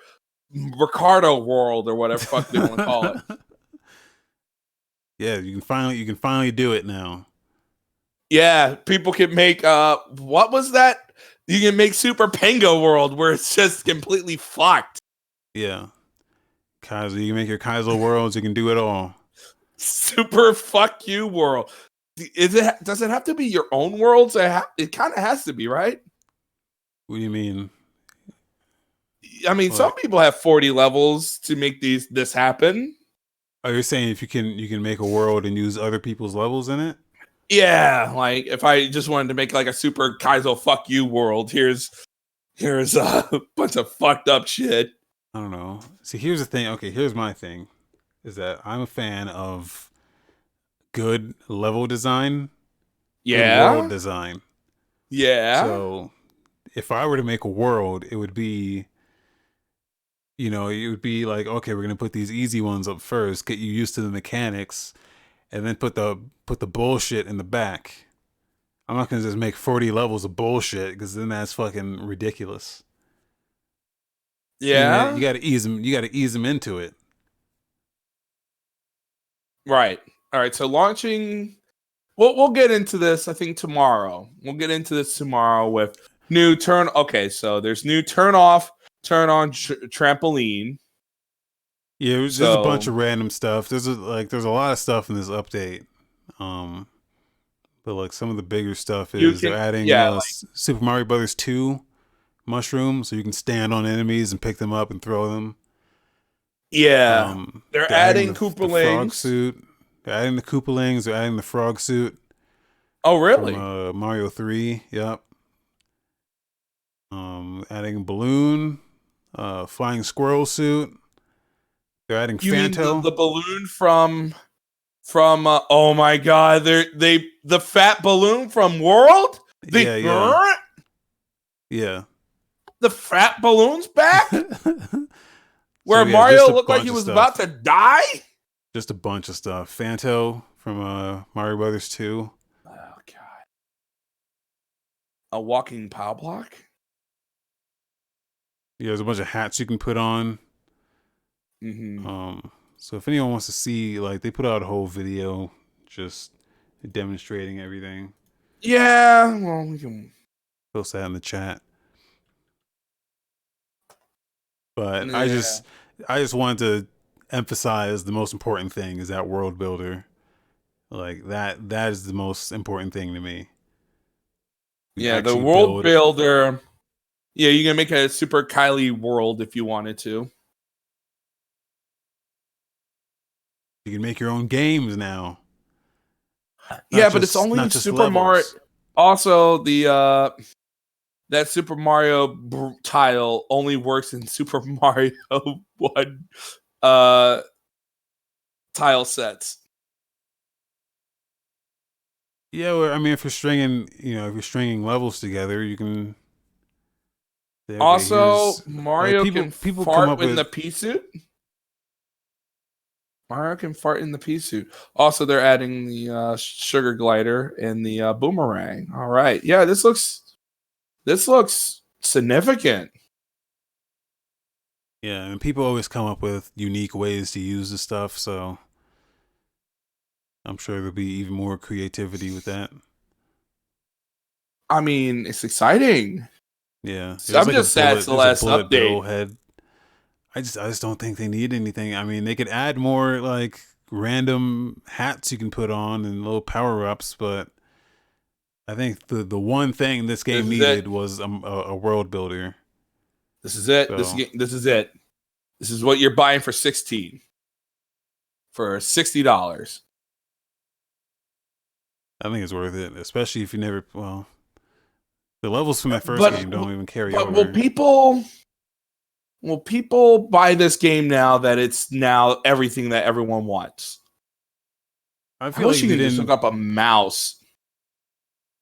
Ricardo world, or whatever fuck they want to call it. Yeah, you can finally do it now. Yeah, people can make what was that? You can make Super Pengo world where it's just completely fucked. Yeah. Kaizo, you can make your Kaizo worlds, you can do it all. Super fuck you world. Does it have to be your own worlds? It kind of has to be, right? What do you mean? I mean, some people have 40 levels to make this happen. Oh, you're saying if you can make a world and use other people's levels in it? Yeah, like if I just wanted to make like a Super Kaizo fuck you world, here's a bunch of fucked up shit. I don't know. See, here's the thing. Okay, here's my thing. Is that I'm a fan of good level design. Yeah. Good world design. Yeah. So if I were to make a world, it would be, it would be like, okay, we're gonna put these easy ones up first, get you used to the mechanics, and then put the bullshit in the back. I'm not gonna just make 40 levels of bullshit because then that's fucking ridiculous. Yeah, you gotta ease them. You gotta ease them into it. Right. All right. So launching. We'll get into this. I think tomorrow. We'll get into this tomorrow with new turn. Okay, so there's new turn off, turn on trampoline. Yeah, there's a bunch of random stuff. There's a lot of stuff in this update. But like some of the bigger stuff is they're adding Super Mario Brothers 2 mushrooms, so you can stand on enemies and pick them up and throw them. Yeah, they're adding the Koopalings. Frog suit. They're adding the Koopalings. They're adding the frog suit. Oh, really? From Mario 3. Yep. Adding balloon, flying squirrel suit. They're adding Fanto. Mean the balloon from oh my god, the fat balloon from World? Yeah. The fat balloon's back? Where Mario looked like he was about to die? Just a bunch of stuff. Fanto from Mario Brothers 2. Oh god. A walking pow block? Yeah, there's a bunch of hats you can put on. Mm-hmm. So if anyone wants to see, like, they put out a whole video just demonstrating everything. Yeah, well, we can post that in the chat. But I just wanted to emphasize the most important thing is that world builder. Like that is the most important thing to me. Yeah, the world builder. Yeah, you can make a Super Kylie world if you wanted to. You can make your own games now. Yeah, but it's only Super Mario. Also, the that Super Mario tile only works in Super Mario 1 tile sets. Yeah, well, I mean, if you're stringing levels together, you can. Okay, also, Mario can fart in the pea suit. Mario can fart in the pea suit. Also, they're adding the sugar glider and the boomerang. All right, yeah, this looks significant. Yeah, and people always come up with unique ways to use the stuff, so I'm sure there'll be even more creativity with that. I mean, it's exciting. Yeah, I'm just sad it's the last update. I just don't think they need anything. I mean, they could add more like random hats you can put on and little power ups, but I think the one thing this game needed was a world builder. This is it. So. This is it. This is what you're buying for $16. for $60. I think it's worth it, especially if you never. Well, the levels from that first game don't even carry over. Will people buy this game now that it's now everything that everyone wants? I feel wish like you you could just didn't. look up a mouse.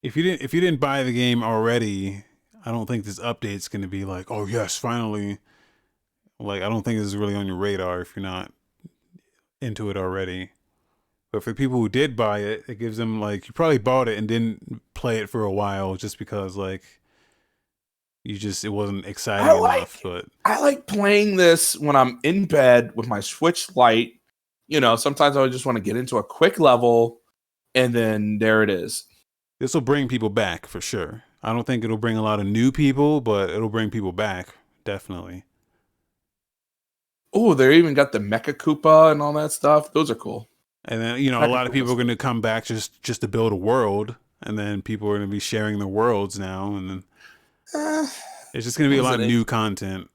If you didn't buy the game already, I don't think this update's going to be like, oh yes, finally. Like, I don't think this is really on your radar if you're not into it already. But for people who did buy it, it gives them like, you probably bought it and didn't play it for a while just because like it wasn't exciting enough. But I like playing this when I'm in bed with my Switch Lite. You know, sometimes I just want to get into a quick level, and then there it is. this will bring people back for sure. I don't think it'll bring a lot of new people, but it'll bring people back, definitely. Oh, they even got the Mecha Koopa and all that stuff. Those are cool. And then, you know, a lot of people are going to come back just to build a world, and then people are going to be sharing their worlds now, and then it's just going to be a lot of new content.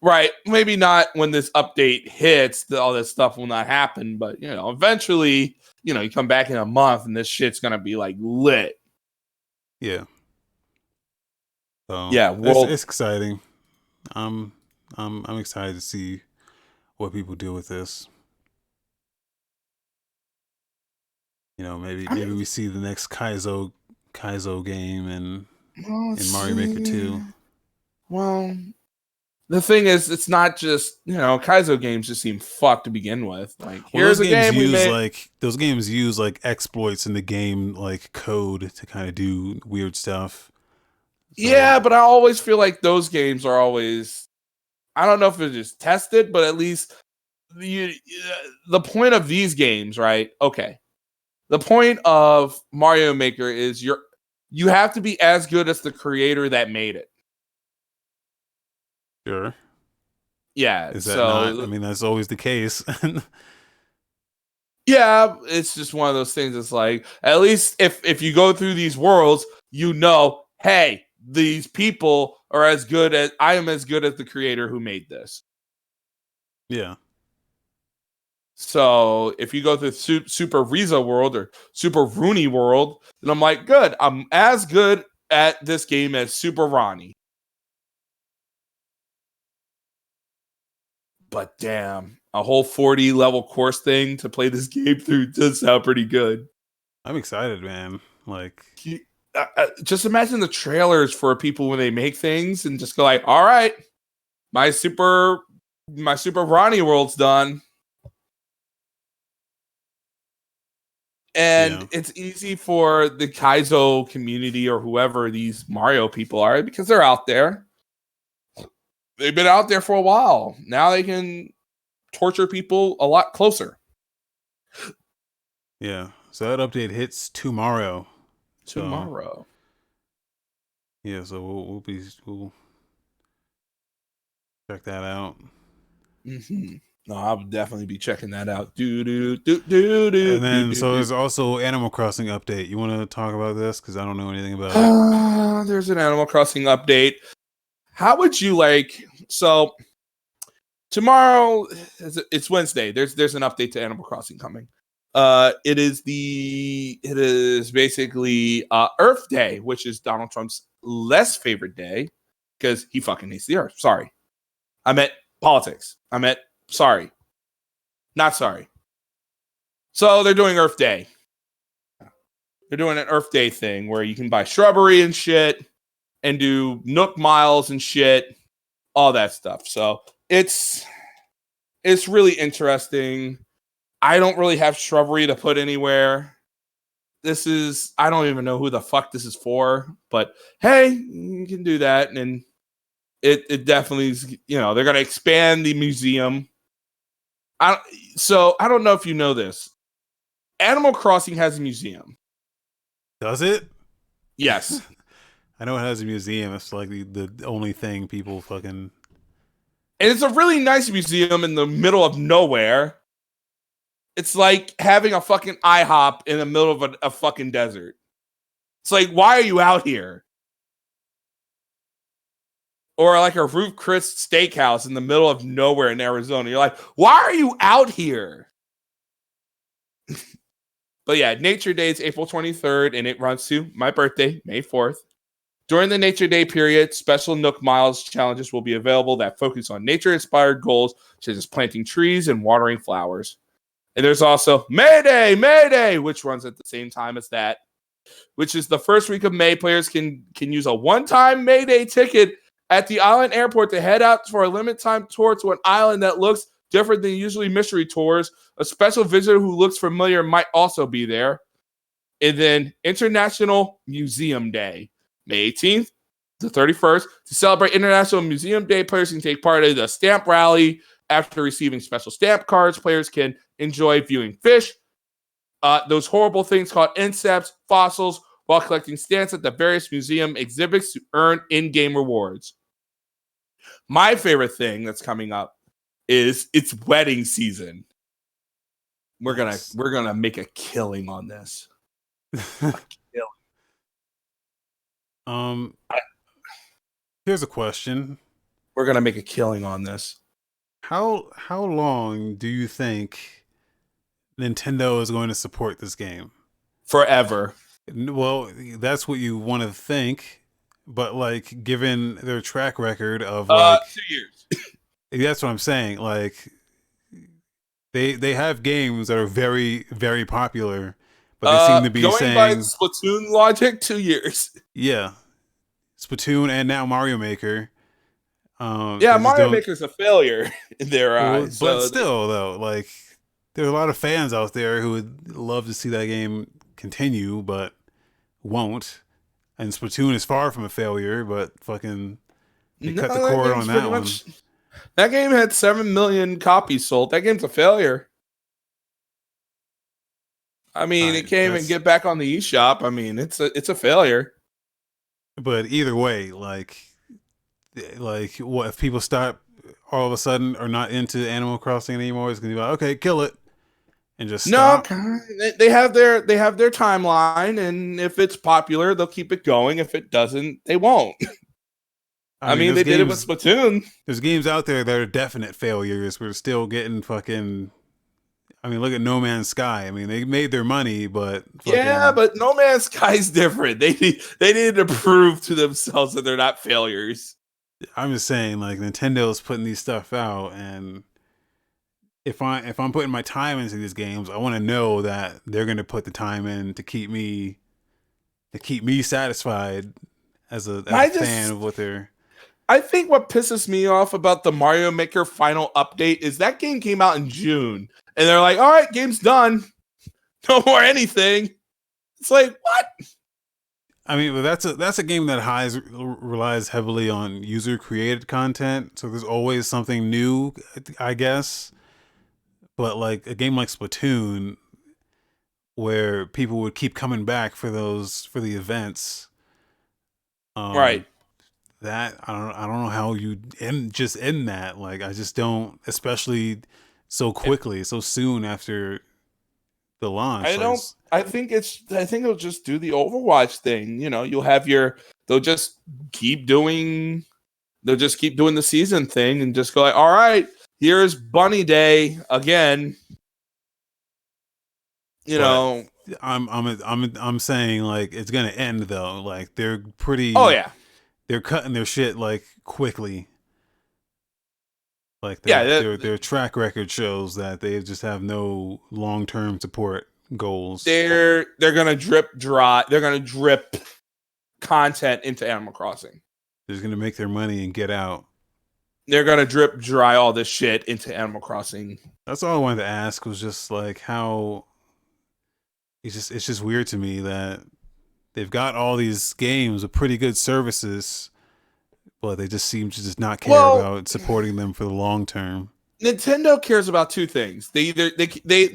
Right. Maybe not when this update hits, all this stuff will not happen, but, you know, eventually, you know, you come back in a month and this shit's going to be like lit. Yeah. So, yeah, it's exciting. I'm excited to see what people do with this. You know, maybe we see the next Kaizo game in Mario Maker 2. Well, the thing is, it's not just, you know, Kaizo games just seem fucked to begin with. Like, here's a game we made. Those games use like exploits in the game, like code to kind of do weird stuff. So, yeah, but I always feel like those games are always, I don't know if it's just tested, but at least the point of these games, right? Okay. The point of Mario Maker is you have to be as good as the creator that made it. Sure. Yeah. Is that not? I mean, that's always the case. Yeah, it's just one of those things. It's like, at least if you go through these worlds, you know, hey, these people are as good as I am as good as the creator who made this. Yeah. So if you go through Super Riza world or Super Rooney world, then I'm like, good. I'm as good at this game as Super Ronnie. But damn, a whole 40 level course thing to play this game through does sound pretty good. I'm excited, man. Like, just imagine the trailers for people when they make things and just go like, all right, my Super Ronnie world's done. And it's easy for the Kaizo community or whoever these Mario people are because they're out there. They've been out there for a while. Now they can torture people a lot closer. Yeah. So that update hits tomorrow. Tomorrow. Yeah, so we'll check that out. Mm-hmm. No, I'll definitely be checking that out. And then there's also Animal Crossing update. You want to talk about this? Because I don't know anything about it. There's an Animal Crossing update. How would you like... So, tomorrow, it's Wednesday. There's an update to Animal Crossing coming. It is basically Earth Day, which is Donald Trump's less favorite day because he fucking hates the Earth. Sorry. I meant politics. Sorry. Not sorry. So they're doing Earth Day. They're doing an Earth Day thing where you can buy shrubbery and shit and do Nook miles and shit, all that stuff. So it's really interesting. I don't really have shrubbery to put anywhere. I don't even know who the fuck this is for, but hey, you can do that. And it definitely is, you know, they're going to expand the museum. So I don't know if you know this. Animal Crossing has a museum. Does it? Yes. I know it has a museum. It's like the only thing people fucking... And it's a really nice museum in the middle of nowhere. It's like having a fucking IHOP in the middle of a fucking desert. It's like, why are you out here? Or like a Ruth Chris Steakhouse in the middle of nowhere in Arizona. You're like, why are you out here? But yeah, Nature Day is April 23rd, and it runs to my birthday, May 4th. During the Nature Day period, special Nook Miles challenges will be available that focus on nature-inspired goals, such as planting trees and watering flowers. And there's also May Day, which runs at the same time as that, which is the first week of May. Players can use a one-time May Day ticket at the island airport to head out for a limited time tour to an island that looks different than usually mystery tours. A special visitor who looks familiar might also be there. And then International Museum Day, May 18th to 31st. To celebrate International Museum Day, players can take part in the stamp rally. After receiving special stamp cards, players can enjoy viewing fish, those horrible things called insects, fossils, while collecting stamps at the various museum exhibits to earn in-game rewards. My favorite thing that's coming up is it's wedding season. We're gonna make a killing on this. Here's a question. We're gonna make a killing on this. How long do you think Nintendo is going to support this game? Forever. Well, that's what you want to think, but like, given their track record of 2 years. That's what I'm saying. Like, they have games that are very, very popular, but they seem to be going saying by Splatoon logic, 2 years. Yeah, Splatoon and now Mario Maker. Mario Maker's a failure in their eyes. But still, though, like, there's a lot of fans out there who would love to see that game continue, but won't. And Splatoon is far from a failure, but fucking they cut the cord on that one. That game had 7 million copies sold. That game's a failure. I mean, it can't even get back on the eShop. I mean, it's a failure. But either way, like what if people stop all of a sudden are not into Animal Crossing anymore? It's gonna be like, okay, kill it and just stop. No, they have their timeline, and if it's popular, they'll keep it going. If it doesn't, they won't. I mean, they did it with Splatoon. There's games out there that are definite failures. We're still getting fucking. I mean, look at No Man's Sky. I mean, they made their money, but but No Man's Sky is different. They needed to prove to themselves that they're not failures. I'm just saying, like, Nintendo's putting these stuff out, and if I'm putting my time into these games, I want to know that they're going to put the time in to keep me satisfied as a fan of what they're. I think what pisses me off about the Mario Maker final update is that game came out in June, and they're like, "All right, game's done, no more anything." It's like, what? I mean, but that's a game that relies heavily on user created content, so there's always something new, I guess. But like a game like Splatoon, where people would keep coming back for the events, right? That I don't know how you end that. Like, I just don't, especially so quickly, so soon after the launch. I think it'll just do the Overwatch thing. You know, they'll just keep doing the season thing and just go like, all right, here's Bunny Day again. You know, I'm saying, like, it's gonna end though. Like, they're pretty. Oh yeah. They're cutting their shit like quickly. Like, their track record shows that they just have no long-term support goals. They're gonna drip dry. They're gonna drip content into Animal Crossing. They're gonna make their money and get out. They're gonna drip dry all this shit into Animal Crossing. That's all I wanted to ask, was just like how it's just weird to me that they've got all these games with pretty good services, but they just seem to just not care about supporting them for the long term. Nintendo cares about two things. They're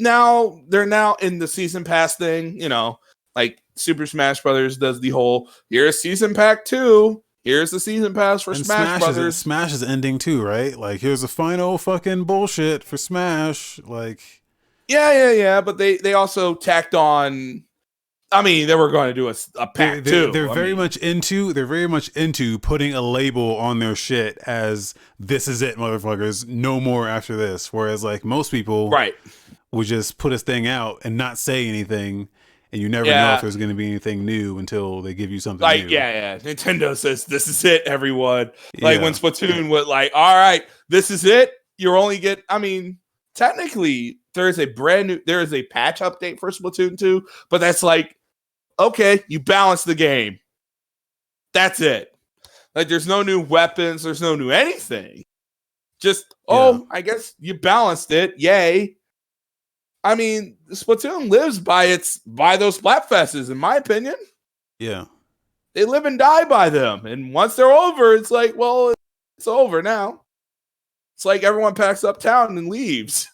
now in the season pass thing, you know, like Super Smash Brothers does the whole, here's season pack 2, here's the season pass for Smash Brothers. Smash is ending too, right? Like, here's the final fucking bullshit for Smash. Like, yeah, but they also tacked on. I mean, they were going to do a pack too. They're very much into putting a label on their shit as, this is it, motherfuckers. No more after this. Whereas, like, most people, right, would just put a thing out and not say anything, and you never know if Yeah. there's going to be anything new until they give you something Like, new. yeah. Nintendo says, this is it, everyone. Like, when Yeah, Splatoon was like, all right, this is it. You're only get, I mean, technically, there is a patch update for Splatoon 2, but that's like, okay, you balance the game. That's it. Like, there's no new weapons, there's no new anything. Just, yeah, I guess you balanced it. Yay. I mean, Splatoon lives by those Splatfests, in my opinion. yeah, They live and die by them. And once they're over, it's like, well, it's over now. It's like everyone packs up town and leaves.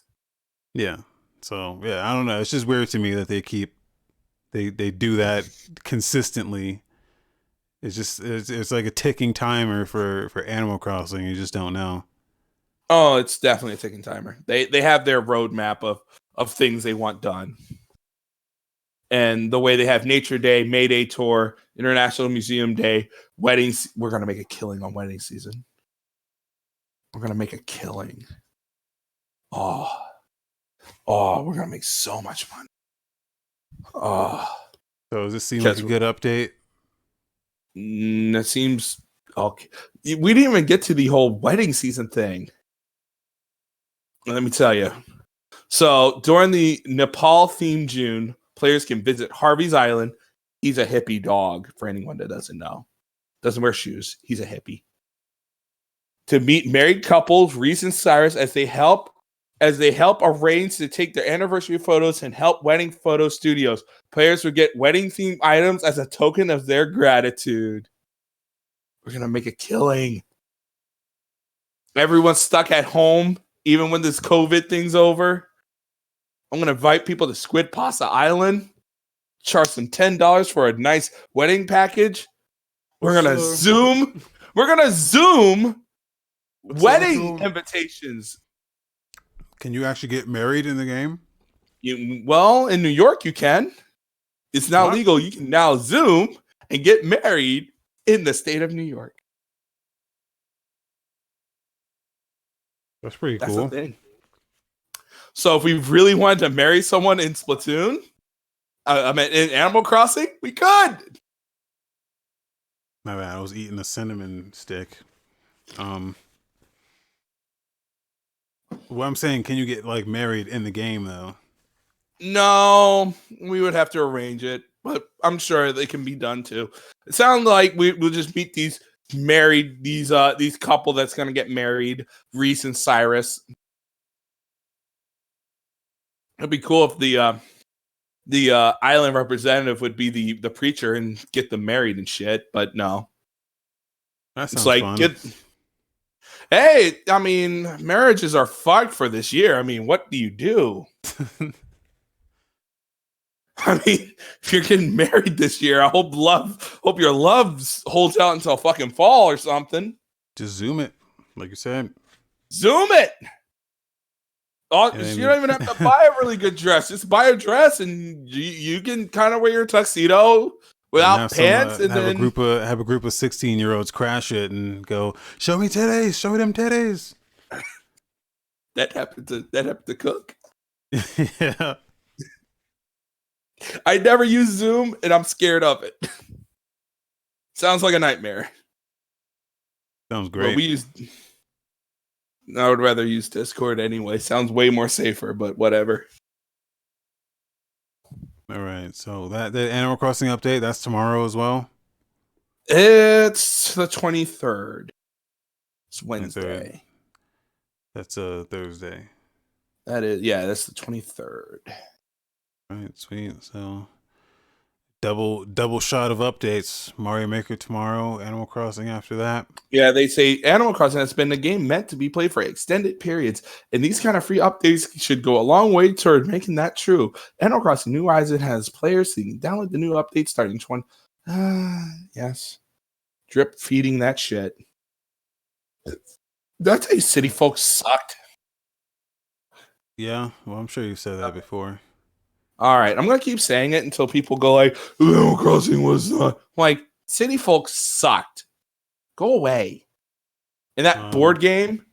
yeah. So yeah, I don't know. It's just weird to me that they do that consistently. It's like a ticking timer for Animal Crossing. You just don't know. Oh, it's definitely a ticking timer. They have their roadmap of things they want done. And the way they have Nature Day, May Day Tour, International Museum Day, weddings. We're going to make a killing on wedding season. We're going to make a killing. Oh, we're going to make so much money. Oh. So does this seem like a good update? It seems okay. We didn't even get to the whole wedding season thing. Let me tell you. So during the Nepal themed June, players can visit Harvey's Island. He's a hippie dog, for anyone that doesn't know. Doesn't wear shoes. He's a hippie. To meet married couples, Reese and Cyrus, as they help arrange to take their anniversary photos and help wedding photo studios. Players will get wedding themed items as a token of their gratitude. We're going to make a killing. Everyone's stuck at home, even when this COVID thing's over. I'm going to invite people to Squid Pasta Island. Charge them $10 for a nice wedding package. We're going to Zoom. We're going to Zoom wedding invitations. Can you actually get married in the game? In New York, you can. It's now legal. You can now Zoom and get married in the state of New York. That's pretty cool. That's the thing. So if we really wanted to marry someone in Splatoon, I mean in Animal Crossing, we could. My bad. I was eating a cinnamon stick. What I'm saying, can you get like married in the game though? No, we would have to arrange it, but I'm sure they can be done too. It sounds like we'll just meet these couple that's gonna get married, Reese and Cyrus. It'd be cool if the island representative would be the preacher and get them married and shit, but no. That sounds fun. Hey, I mean, marriages are fucked for this year. I mean, what do you do? I mean, if you're getting married this year, I hope your love holds out until fucking fall or something. Just Zoom it, like you said. Zoom it. Oh, you don't even have to buy a really good dress. Just buy a dress, and you can kind of wear your tuxedo without pants, and have then a group of 16-year-olds crash it and go, "Show me titties, show me them titties." That happened to Cook. Yeah. I never use Zoom, and I'm scared of it. Sounds like a nightmare. Sounds great. I would rather use Discord anyway. Sounds way more safer, but whatever. All right. So the Animal Crossing update, that's tomorrow as well? It's the 23rd. It's Wednesday. That's a Thursday. That's the 23rd. All right, sweet. So double shot of updates. Mario Maker tomorrow, Animal Crossing after that. Yeah, they say Animal Crossing has been a game meant to be played for extended periods, and these kind of free updates should go a long way toward making that true. Animal Crossing New Horizons has players so you can download the new update starting 20. Yes. Drip feeding that shit. That's a city folks sucked. Yeah, well, I'm sure you've said that before. All right, I'm gonna keep saying it until people go like, Animal Crossing was not. Like, city folks sucked. Go away. In that board game,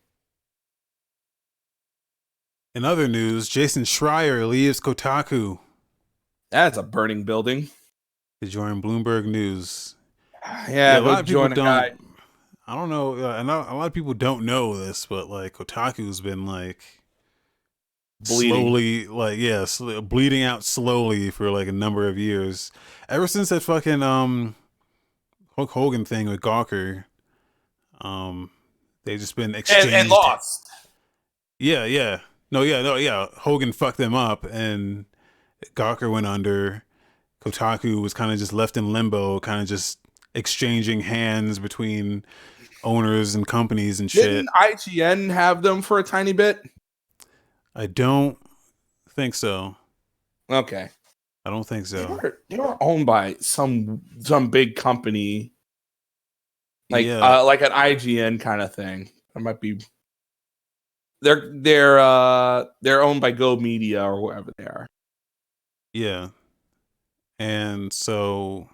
In other news, Jason Schreier leaves Kotaku That's a burning building. to join Bloomberg News. Yeah, Yeah, a go lot of people join a guy. don't. I don't know. I know a lot of people don't know this, but like Kotaku's been like Bleeding. slowly, like bleeding out slowly for like a number of years. Ever since that fucking Hulk Hogan thing with Gawker, um, they've just been And exchanged. lost. Yeah. No. Hogan fucked them up, and Gawker went under. Kotaku was kind of just left in limbo, kind of just exchanging hands between owners and companies and Didn't shit. IGN have them for a tiny bit? I don't think so. Okay. I don't think They so. were they were owned by some big company, Yeah, like an IGN kind of thing. It might be they're owned by Go Media or whoever they are. yeah. And so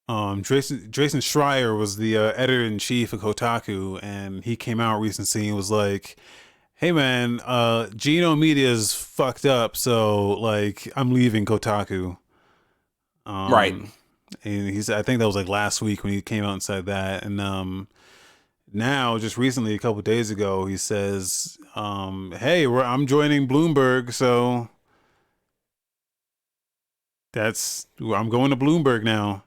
Jason Schreier was the editor in chief of Kotaku, and he came out recently and was like, "Hey man, Geno Media's fucked up, so like I'm leaving Kotaku." Right. And I think that was like last week when he came out and said that, and now just recently, a couple of days ago, he says, "Hey, I'm joining Bloomberg, so I'm going to Bloomberg now."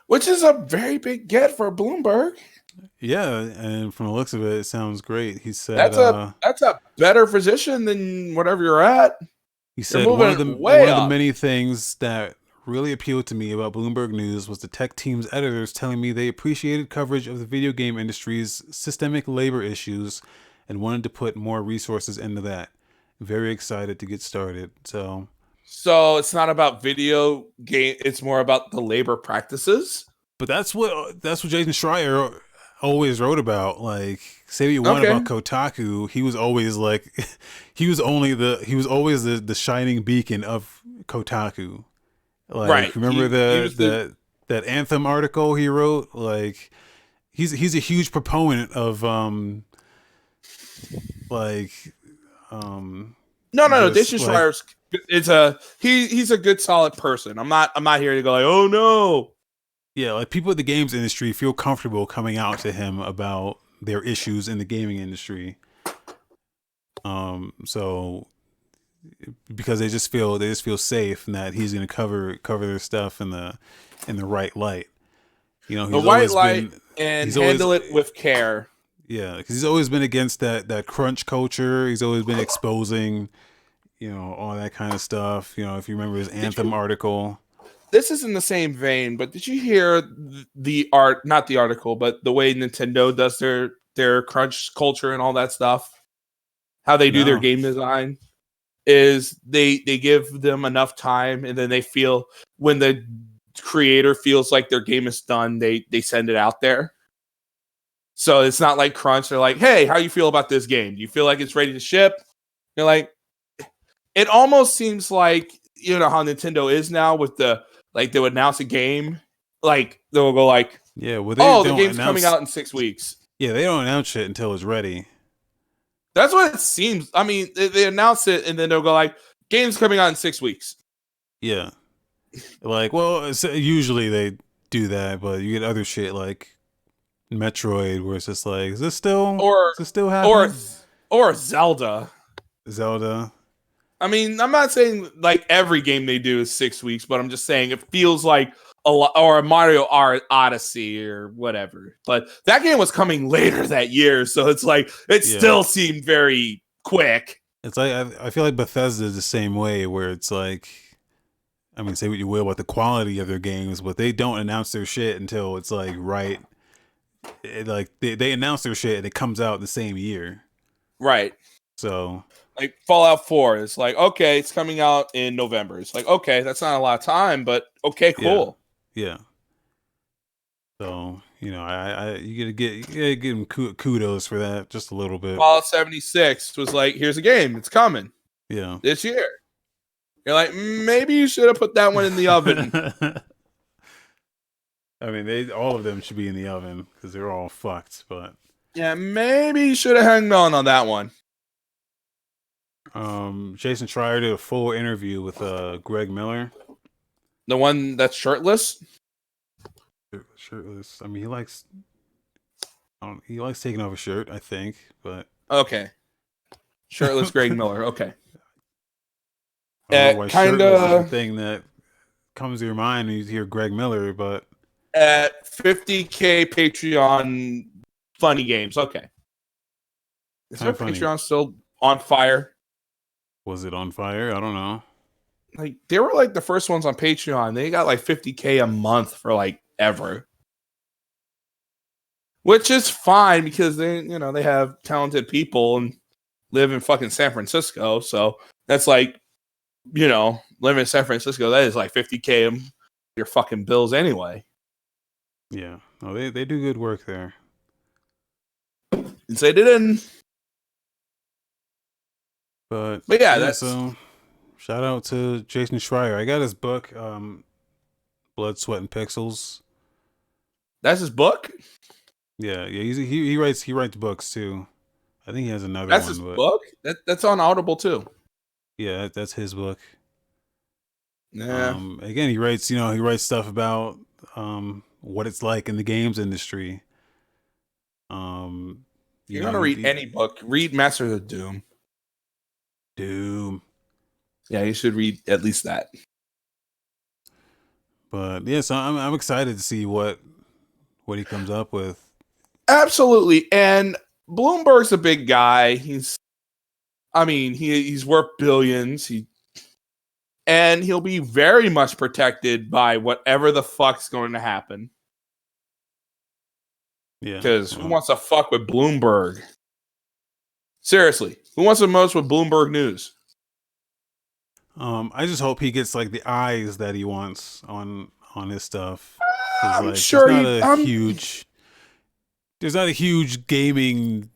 Which is a very big get for Bloomberg. Yeah, and from the looks of it, it sounds great. He said, That's a better position than whatever you're at. he You're said moving one way of the up. many things that really appealed to me about Bloomberg News was the tech team's editors telling me they appreciated coverage of the video game industry's systemic labor issues and wanted to put more resources into that. Very excited to get started. So it's not about video game, it's more about the labor practices. But that's what Jason Schreier always wrote about. Like, say what you want Okay. about Kotaku, he was always like, he was always the shining beacon of Kotaku. Like, Right. remember He was the that Anthem article he wrote? Like, he's a huge proponent of like no. just Jason like Schreier's he's a good solid person. I'm not here to go like, oh no. yeah, like people in the games industry feel comfortable coming out to him about their issues in the gaming industry. So because they just feel safe and that he's going to cover their stuff in the right light. You know, The white light and handle it with care. yeah, because he's always been against that crunch culture. He's always been exposing, all that kind of stuff. If you remember his Anthem article. This is in the same vein, but did you hear not the article, but the way Nintendo does their crunch culture and all that stuff? How they do their No. game design is they give them enough time, and then they feel when the creator feels like their game is done, they send it out there. So it's not like crunch. They're like, "Hey, how you feel about this game? Do you feel like it's ready to ship?" They're like, it almost seems like how Nintendo is now with they would announce a game, like they'll go like, Yeah, well, "Oh, the game's coming out in 6 weeks." Yeah, they don't announce shit until it's ready. That's what it seems. I mean, they announce it and then they'll go like, "Game's coming out in 6 weeks." Yeah, like, well, usually they do that, but you get other shit like Metroid, where it's just like, is this still or happening? or Zelda. Zelda. I mean, I'm not saying like every game they do is 6 weeks, but I'm just saying it feels like a lot, or a Mario Odyssey or whatever. But that game was coming later that year, so it's like it still seemed very quick. It's like I feel like Bethesda is the same way, where it's like, I mean, say what you will about the quality of their games, but they don't announce their shit until it's like right. Like they announce their shit and it comes out the same year. Right. So like Fallout 4 is like, okay, it's coming out in November. It's like, okay, that's not a lot of time, but okay, cool. Yeah. So, you gotta give him kudos for that just a little bit. Fallout 76 was like, here's a game, it's coming. Yeah. This year. You're like, maybe you should have put that one in the oven. I mean, all of them should be in the oven because they're all fucked, but yeah, maybe you should have hung on that one. Jason Schreier did a full interview with Greg Miller. The one that's shirtless? Shirtless. I mean, he likes taking off a shirt, I think, but Okay. Shirtless Greg Miller. Okay. I don't know why Kind shirtless is the of thing that comes to your mind when you hear Greg Miller, but at 50K Patreon funny games. Okay. Is kind our of funny. Patreon still on fire? Was it on fire? I don't know. Like, they were like the first ones on Patreon. They got like 50K a month for like ever. Which is fine because they have talented people and live in fucking San Francisco. So that's like, living in San Francisco, that is like 50K your fucking bills anyway. Yeah. No, they do good work there. And say they didn't. But yeah, yeah, that's so shout out to Jason Schreier. I got his book, Blood, Sweat, and Pixels. that's his book. Yeah, he writes books too. I think he has another That's one, his but book. That's on Audible too. yeah, that's his book. Yeah, Again, he writes stuff about what it's like in the games industry. if you're gonna read any book, read Masters of Doom. Doom. Yeah, you should read at least that. But yeah, so I'm excited to see what he comes up with. Absolutely, and Bloomberg's a big guy. He's worth billions. And he'll be very much protected by whatever the fuck's going to happen. Yeah, because who wants to fuck with Bloomberg? Seriously, who wants to mess with Bloomberg News? I just hope he gets like the eyes that he wants on his stuff. I'm sure there's not a huge gaming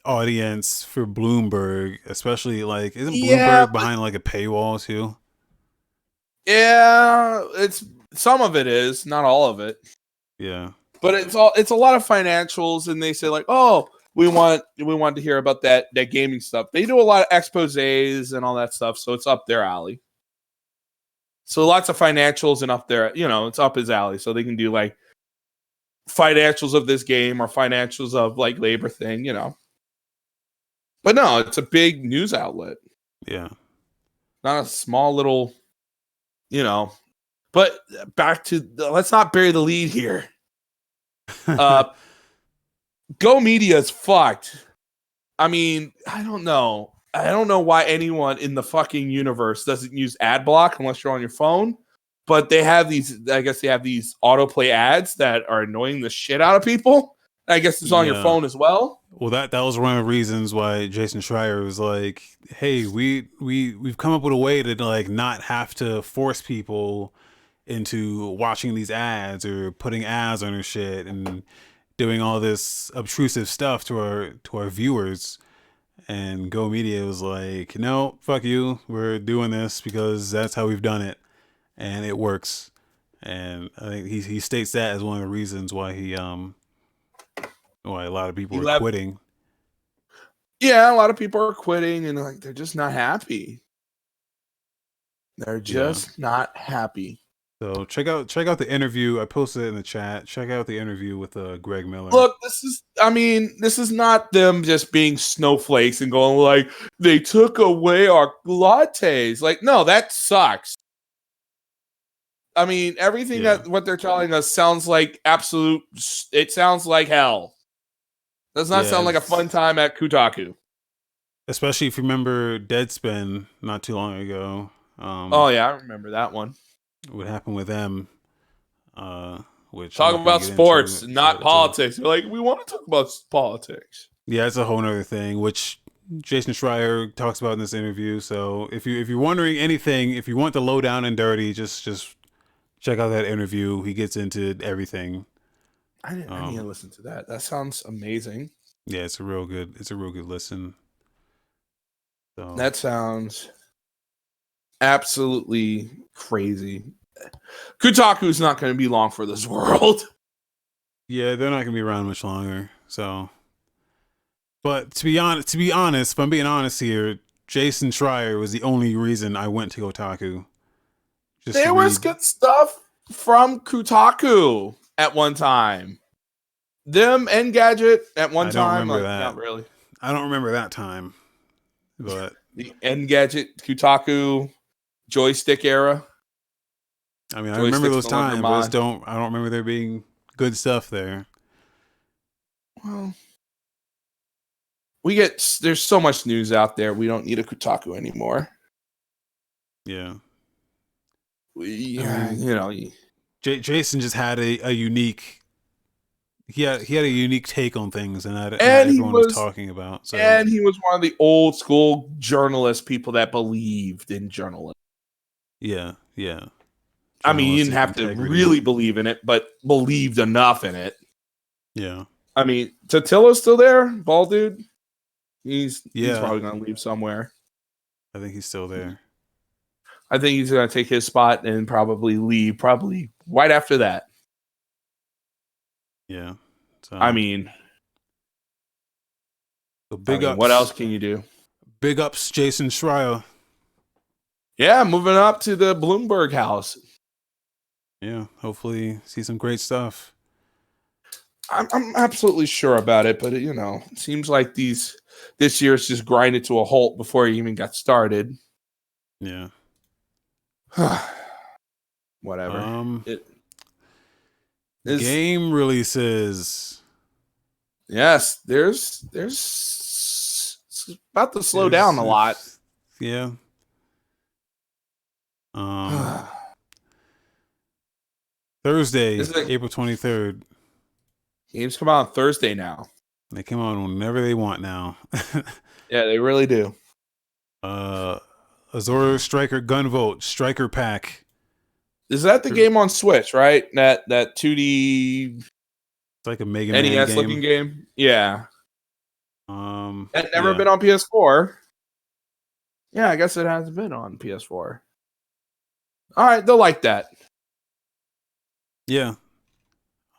audience for Bloomberg, especially like isn't Bloomberg behind like a paywall too? Yeah, some of it is, not all of it. Yeah. But it's a lot of financials, and they say like, oh, we want to hear about that gaming stuff. They do a lot of exposés and all that stuff, so it's up their alley. So lots of financials and up there, it's up his alley. So they can do like financials of this game or financials of like labor thing, But no, it's a big news outlet. Yeah. Not a small little, But back to let's not bury the lead here. Go Media is fucked. I mean, I don't know. I don't know why anyone in the fucking universe doesn't use ad block unless you're on your phone. But they have these autoplay ads that are annoying the shit out of people. I guess it's on your phone as well. Well, that was one of the reasons why Jason Schreier was like, "Hey, we've come up with a way to like not have to force people into watching these ads or putting ads on their shit and doing all this obtrusive stuff to our viewers." And Go Media was like, "No, fuck you. We're doing this because that's how we've done it, and it works." And I think he states that as one of the reasons why why a lot of people are quitting. Yeah, a lot of people are quitting, and like they're just not happy. They're just not happy. So check out the interview. I posted it in the chat. Check out the interview with Greg Miller. Look, this is not them just being snowflakes and going like they took away our lattes. Like, no, that sucks. I mean, everything that what they're telling us sounds like it sounds like hell. Does not sound like a fun time at Kotaku. Especially if you remember Deadspin not too long ago. Oh yeah, I remember that one. What happened with them? Which talk about sports, not politics. They're like, we want to talk about politics. Yeah, it's a whole nother thing, which Jason Schreier talks about in this interview. So if you're wondering anything, if you want the lowdown and dirty, just check out that interview. He gets into everything. I need to listen to that. That sounds amazing. Yeah, it's a real good listen. So that sounds absolutely crazy. Kotaku's not going to be long for this world. Yeah, they're not going to be around much longer. So, but to be honest, if I'm being honest here, Jason Schreier was the only reason I went to Kotaku. Just There was good stuff from Kotaku at one time. Them and Gadget at one I don't time. remember Like, that. not really. I don't remember that time, but The Engadget Kotaku joystick era. I mean, I remember those Joysticks no longer times, but I mine. just don't. I don't remember there being good stuff there. Well, there's so much news out there. We don't need a Kotaku anymore. Yeah, I mean, Jason just had a unique. He had a unique take on things, and that and everyone was talking about. So, and he was one of the old school journalist people that believed in journalism. yeah. I mean, you didn't have Integrity. to really believe in it, but believed enough in it. Yeah. I mean, Tatilla's still there, bald dude. He's probably gonna leave somewhere. I think he's still there. I think he's gonna take his spot and probably leave. Probably right after that. Yeah. So, I mean, ups. What else can you do? Big ups, Jason Schreier. Yeah, moving up to the Bloomberg house. Yeah, hopefully see some great stuff. I'm absolutely sure about it, but it seems like this year's just grinded to a halt before it even got started. Yeah. Whatever. Game releases. Yes, there's it's about to slow down a lot. Yeah. Thursday, April 23rd. Games come out on Thursday now. They come out whenever they want now. Yeah, they really do. Azor Striker Gunvolt Striker Pack. Is that the game on Switch, right? That 2D. It's like a Mega Man NES game. looking game. Yeah. It never been on PS4. Yeah, I guess it hasn't been on PS4. All right, they'll like that. Yeah.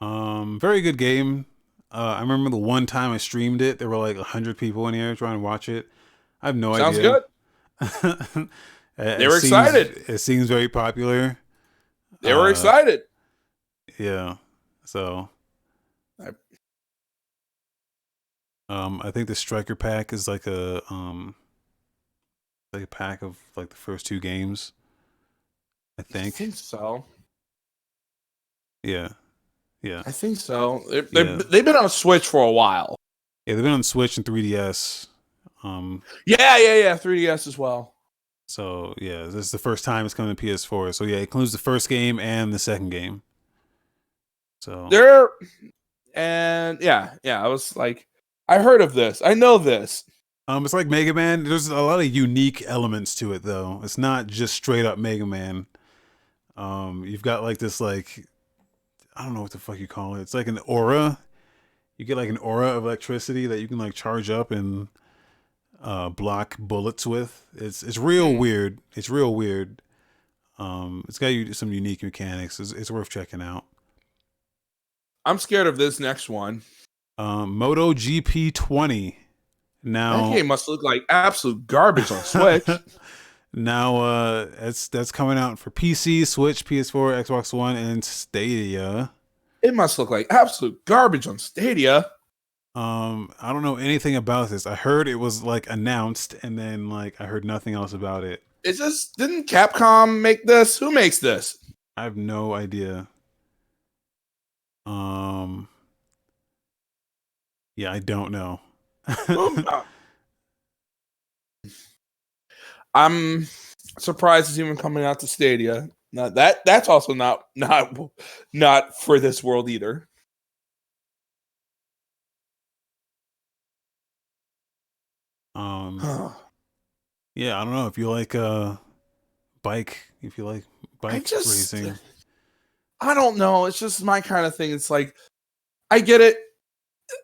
Very good game. I remember the one time I streamed it, there were like 100 people in here trying to watch it. I have no idea. Sounds good. They were excited. It seems very popular. They were excited. Yeah. So I think the Striker Pack is like a pack of like the first two games. I think so. Yeah. I think so. They've been on Switch for a while. Yeah, they've been on Switch and 3DS. Yeah, 3DS as well. So yeah, this is the first time it's coming to PS4. So yeah, it includes the first game and the second game. So I was like, I heard of this. I know this. It's like Mega Man. There's a lot of unique elements to it, though. It's not just straight up Mega Man. You've got like this, like, I don't know what the fuck you call it. It's like an aura. You get like an aura of electricity that you can like charge up and block bullets with. It's real weird. It's real weird. It's got some unique mechanics. It's worth checking out. I'm scared of this next one. Moto GP 20. Now that game must look like absolute garbage on Switch. Now that's coming out for PC, Switch, PS4, Xbox One, and Stadia. It must look like absolute garbage on Stadia. I don't know anything about this. I heard it was like announced, and then like I heard nothing else about it. Didn't Capcom make this? Who makes this? I have no idea. Yeah, I don't know. I'm surprised it's even coming out to Stadia. That's also not for this world either. Yeah, I don't know if you like bike racing. I don't know. It's just my kind of thing. It's like I get it.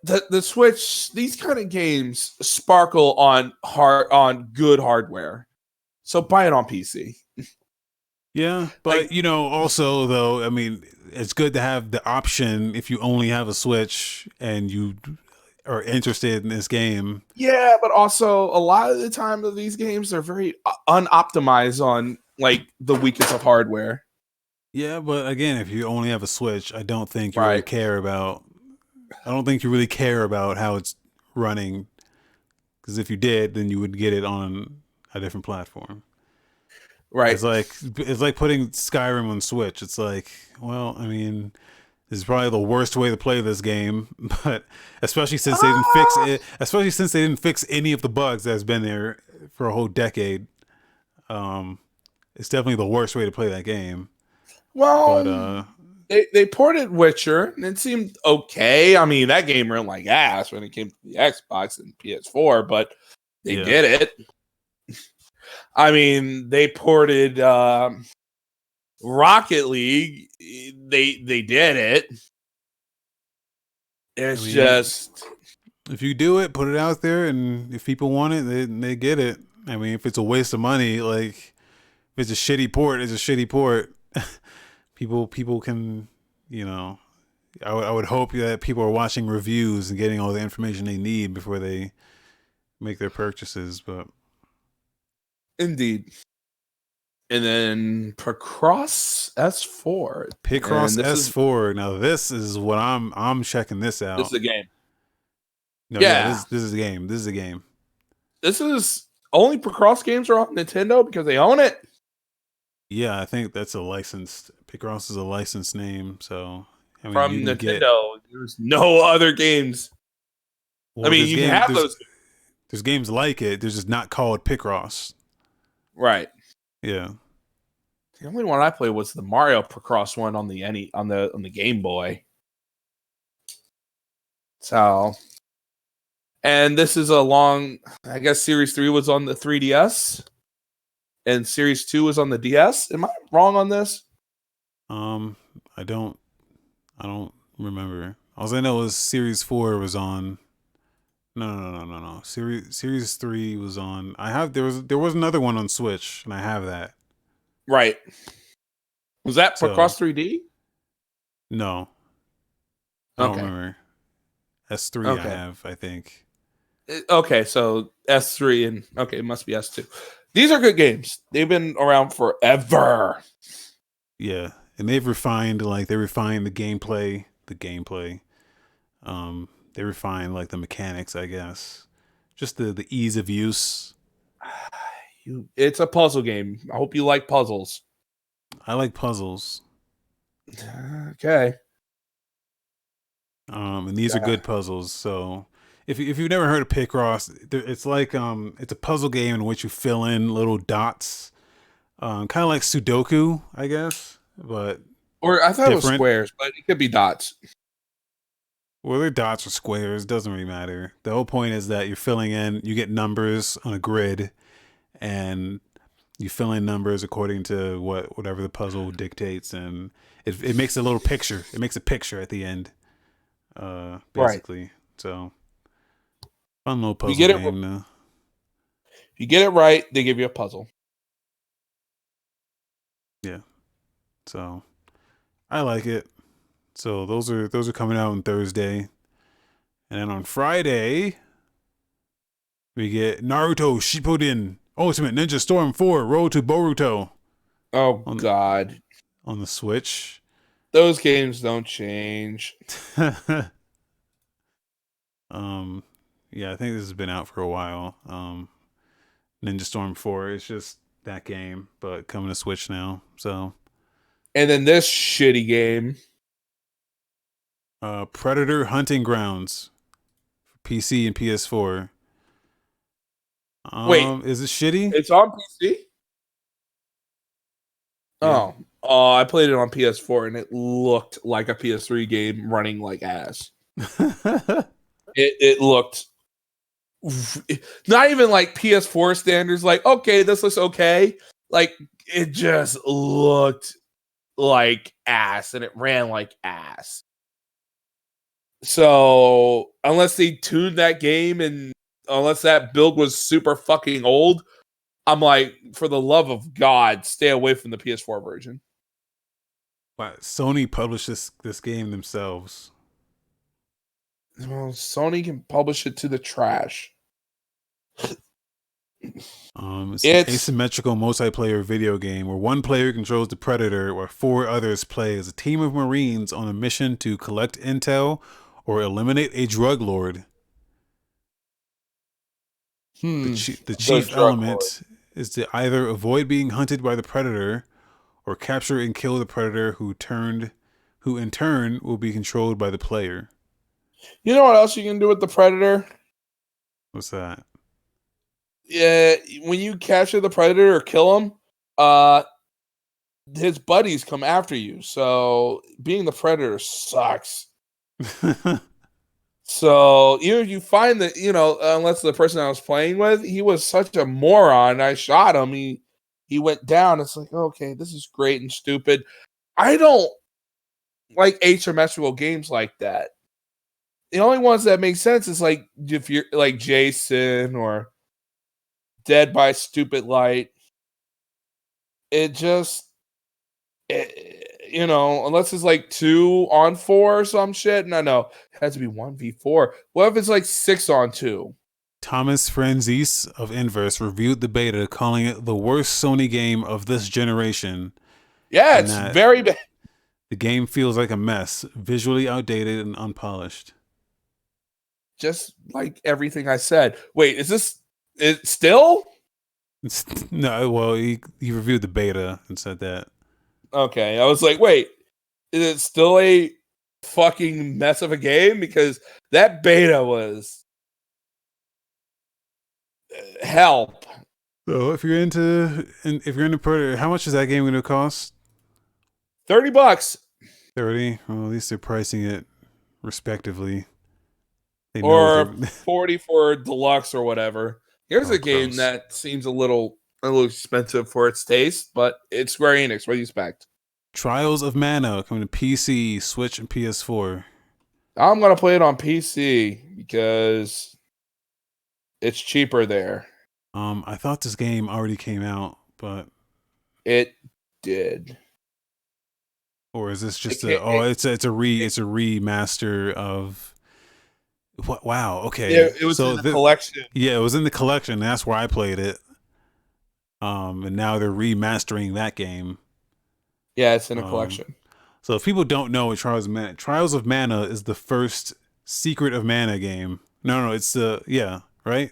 The Switch, these kind of games sparkle on good hardware. So buy it on PC. Yeah, but also though, I mean, it's good to have the option if you only have a Switch and you are interested in this game. Yeah, but also a lot of the time of these games are very unoptimized on like the weakest of hardware. Yeah, but again, if you only have a Switch, I don't think you really Right. care about. I don't think you really care about how it's running. Because if you did, then you would get it on a different platform. Right. It's like putting Skyrim on Switch. It's like, well, I mean, this is probably the worst way to play this game, but especially since they didn't fix Ah, it, especially since they didn't fix any of the bugs that's been there for a whole decade. Um, it's definitely the worst way to play that game. But well, they ported Witcher and it seemed okay. I mean, that game ran like ass when it came to the Xbox and PS4, but they yeah, did it. I mean, they ported Rocket League. They did it. I It's mean, just if you do it, put it out there, and if people want it, they get it. I mean, if it's a waste of money, like if it's a shitty port, it's a shitty port. People can, you know, I would hope that people are watching reviews and getting all the information they need before they make their purchases. But indeed. And then Picross S4. Picross And S4. Now this is what I'm checking this this is out. a game. No, yeah, Yeah. this is a game. This is a game. This is only Picross games are on Nintendo because they own it. Yeah, I think that's a licensed. Picross is a licensed name, so I mean you From can get. Nintendo. There's no other games. I Well, mean, there's you can game have there's those. there's games like it. They're just not called Picross. Right. Yeah. The only one I played was the Mario Picross one on the Game Boy. So, and this is a long. I guess Series 3 was on the 3DS, and Series 2 was on the DS. Am I wrong on this? Um, I don't remember. All I know is Series 4 was on. No. Series 3 was on. I have there was another one on Switch, and I have that. Right. Was that So Picross 3D? no, I don't Okay. remember. S3 I Okay. have, I think. Okay, so S3 and okay, it must be S2. These are good games. They've been around forever. Yeah, and they refined the gameplay, they refined like the mechanics, I guess. Just the ease of use. It's a puzzle game. I hope you like puzzles. I like puzzles. Okay. And these are Yeah. good puzzles. So if you've never heard of Picross, it's like it's a puzzle game in which you fill in little dots, kind of like Sudoku, I guess, but Or I thought it was different. squares, but it could be dots. Whether dots or squares doesn't really matter. The whole point is that you're filling in. You get numbers on a grid, and you fill in numbers according to whatever the puzzle dictates, and it makes a little picture. It makes a picture at the end, Right. basically. So fun little If you puzzle get it, game. if you get it right, they give you a puzzle. Yeah. So I like it. So those are coming out on Thursday, and then on Friday we get Naruto Shippuden Ultimate Ninja Storm 4 Road to Boruto Oh on God, on the Switch. those games don't change. um, yeah, I think this has been out for a while. Ninja Storm 4 is just that game, but coming to Switch now. So, And then this shitty game. Predator Hunting Grounds for PC and PS4. Wait, Is it shitty? it's on PC. Yeah. Oh, I played it on PS4 and it looked like a PS3 game running like ass. It looked not even like PS4 standards. Like, okay, this looks okay. Like, it just looked like ass and it ran like ass. So, unless they tuned that game and unless that build was super fucking old, I'm like, for the love of God, stay away from the PS4 version. Wow, Sony published this game themselves. Well, Sony can publish it to the trash. It's an It's asymmetrical multiplayer video game where one player controls the Predator while four others play as a team of Marines on a mission to collect intel or eliminate a drug lord. The the chief drug lord. element is to either avoid being hunted by the Predator or capture and kill the Predator who in turn will be controlled by the player. You know what else you can do with the Predator? What's that? Yeah, when you capture the Predator or kill him, uh, his buddies come after you. So being the Predator sucks. So even if you find that, unless the person I was playing with, he was such a moron, I shot him. He went down. It's like, okay, this is great and stupid. I don't like asymmetrical games like that. The only ones that make sense is like if you're like Jason or Dead by Stupid Light. It just, unless it's like 2-on-4 or some shit. No, it has to be 1v4. What if it's like 6-on-2? Thomas Franzese of Inverse reviewed the beta, calling it the worst Sony game of this generation. Yeah, And it's that very bad. the game feels like a mess, visually outdated and unpolished. Just like everything I said. Wait, is this it still? No, well, he reviewed the beta and said that. Okay, I was like, wait, is it still a fucking mess of a game? Because that beta was help. So if you're into Predator, how much is that game going to cost? $30. 30. Well, at least they're pricing it respectively. They know what Or they're 40 for deluxe or whatever. Here's oh, a game gross. that seems a little expensive for its taste, but it's Square Enix. What do you expect? Trials of Mana coming to PC, Switch, and PS4. I'm gonna play it on PC because it's cheaper there. I thought this game already came out, but It did. or is this just It, it, it's a remaster of what? Wow, okay. it was in the collection. Yeah, it was in the collection. That's where I played it. And now they're remastering that game. Yeah, it's in a collection. So if people don't know what Trials of Mana is the first Secret of Mana game. No, it's the right.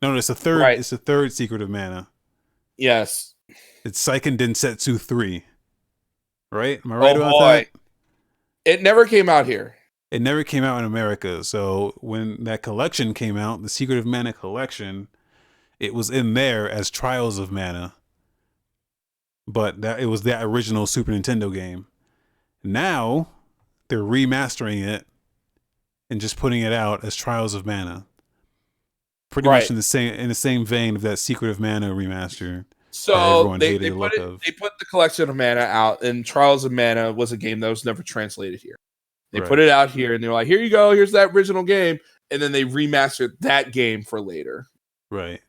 No, it's the third. Right. It's the third Secret of Mana. Yes. It's Seiken Densetsu 3. Right? Am I right about Boy. that? It never came out here. It never came out in America. So when that collection came out, the Secret of Mana collection, it was in there as Trials of Mana. But it was that original Super Nintendo game. Now they're remastering it and just putting it out as Trials of Mana. Pretty much in the same vein of that Secret of Mana remaster. So they put the collection of Mana out, and Trials of Mana was a game that was never translated here. They put it out here, and they're like, "Here you go. Here's that original game," and then they remastered that game for later. Right,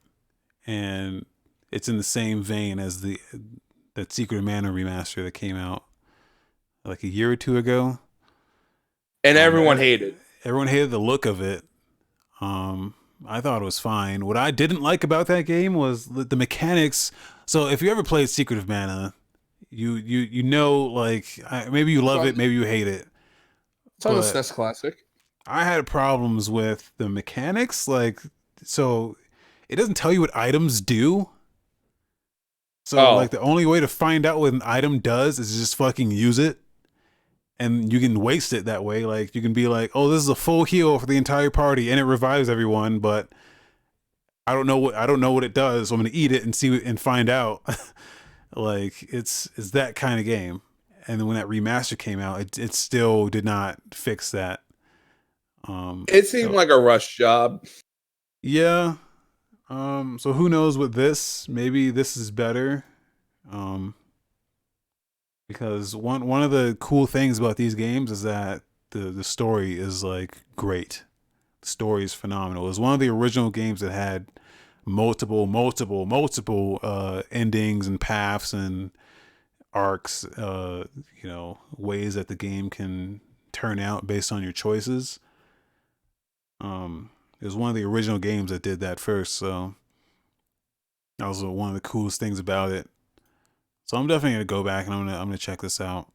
and it's in the same vein as that Secret of Mana remaster that came out like a year or two ago, and everyone hated. Everyone hated the look of it. I thought it was fine. What I didn't like about that game was the mechanics. So if you ever played Secret of Mana, you know, like maybe you love it, maybe you hate it. It's on the SNES Classic. I had problems with the mechanics, so it doesn't tell you what items do. So like the only way to find out what an item does is just fucking use it. And you can waste it that way. Like you can be like, "Oh, this is a full heal for the entire party, and it revives everyone." But I don't know what it does. So I'm gonna eat it and see and find out. Like it's that kind of game. And then when that remaster came out, it still did not fix that. It seemed like a rush job. Yeah. So who knows with this? Maybe this is better. Because one of the cool things about these games is that the story is like great. The story is phenomenal. It was one of the original games that had multiple endings and paths and arcs, ways that the game can turn out based on your choices. It was one of the original games that did that first, so that was one of the coolest things about it. So I'm definitely gonna go back and I'm gonna check this out.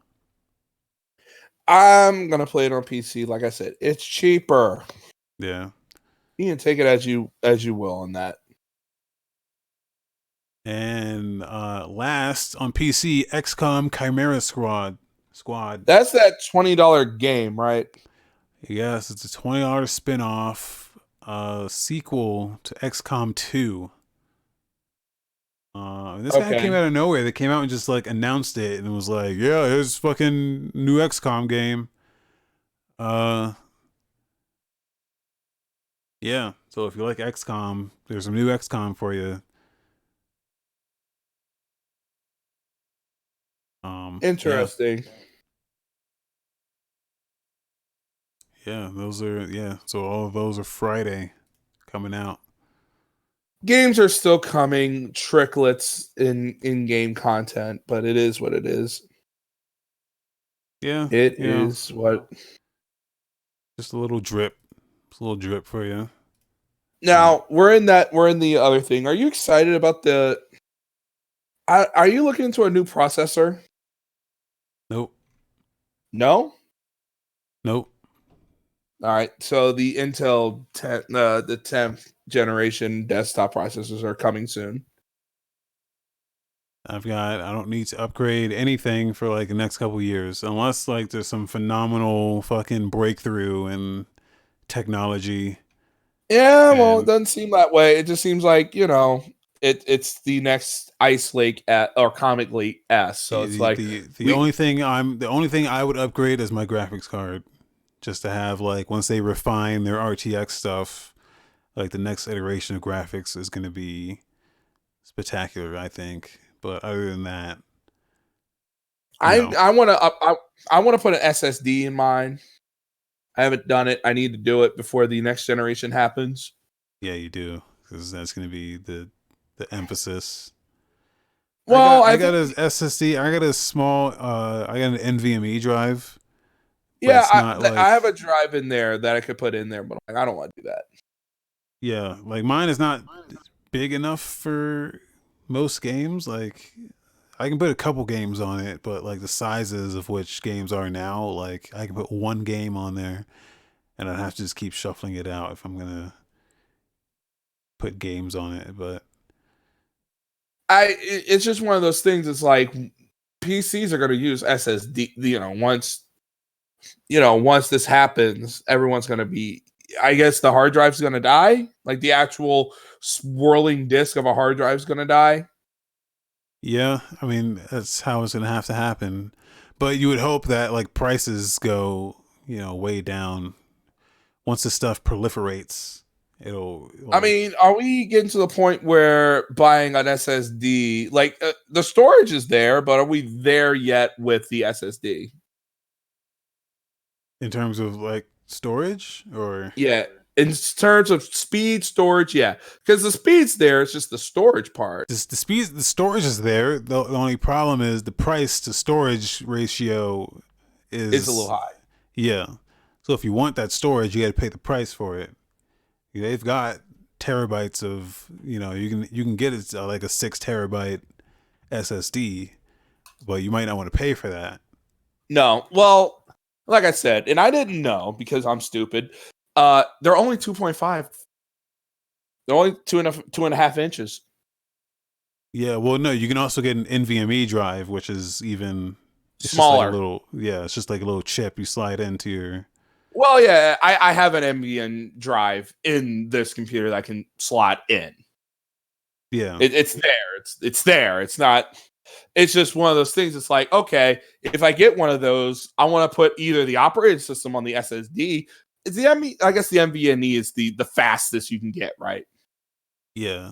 I'm gonna play it on PC. Like I said, it's cheaper. Yeah. You can take it as you will on that. And last on PC, XCOM Chimera Squad. That's that $20 game, right? Yes, it's a $20 spin-off sequel to XCOM 2. This guy came Okay. out of nowhere. They came out and just like announced it and was like, "Yeah, here's fucking new XCOM game." Uh, yeah. So if you like XCOM, there's some new XCOM for you. Yeah, Interesting. yeah. Those are So all of those are Friday coming out. Games are still coming, tricklets in-game content, but it is what it is. Yeah, It is what. just a little drip, just a little drip for you. Now we're in the other thing. Are you excited about the? Are you looking into a new processor? Nope, No. nope. All right. So the Intel 10, the 10th generation desktop processors are coming soon. I don't need to upgrade anything for like the next couple years unless like there's some phenomenal fucking breakthrough in technology. Yeah, well, it And doesn't seem that way. It just seems like, it's the next Ice Lake or Comic Lake S. So it's like the we only thing I would upgrade is my graphics card, just to have like once they refine their RTX stuff, like the next iteration of graphics is going to be spectacular, I think. But other than that, I no. I want to I want to put an SSD in mine. I haven't done it. I need to do it before the next generation happens. Yeah, you do, because that's going to be the emphasis. Well, I I got think a SSD. I got a small. I got an NVMe drive, but yeah, it's not I like, have a drive in there that I could put in there, but like, I don't want to do that. yeah, like mine is not big enough for most games. Like I can put a couple games on it, but like the sizes of which games are now, like I can put one game on there, and I'd have to just keep shuffling it out if I'm gonna put games on it. But It's just one of those things. It's like PCs are going to use SSD. Once this happens, everyone's going to be. I guess the hard drive's going to die. Like the actual swirling disk of a hard drive's going to die. yeah, I mean that's how it's gonna have to happen. But you would hope that like prices go, way down once this stuff proliferates. It'll I like mean, are we getting to the point where buying an SSD, like the storage is there, but are we there yet with the SSD? in terms of like storage or Yeah, in terms of speed, storage, yeah, because the speed's there. It's just the storage part the storage is there. The only problem is the price to storage ratio is a little is, high. yeah. So if you want that storage, you got to pay the price for it. They've got terabytes of, you can get it like a 6 terabyte SSD, but you might not want to pay for that. No, well, like I said, and I didn't know because I'm stupid. They're only 2.5. They're only 2.5 inches. Yeah, well, no, you can also get an NVMe drive, which is even, it's just like a Smaller. little, yeah, it's just like a little chip you slide into your, Well, yeah, I have an NVN drive in this computer that I can slot in. yeah, It's there. It's there. It's not. It's just one of those things. It's like, okay, if I get one of those, I want to put either the operating system on the SSD. It's the I guess the NVMe is the fastest you can get, right? yeah.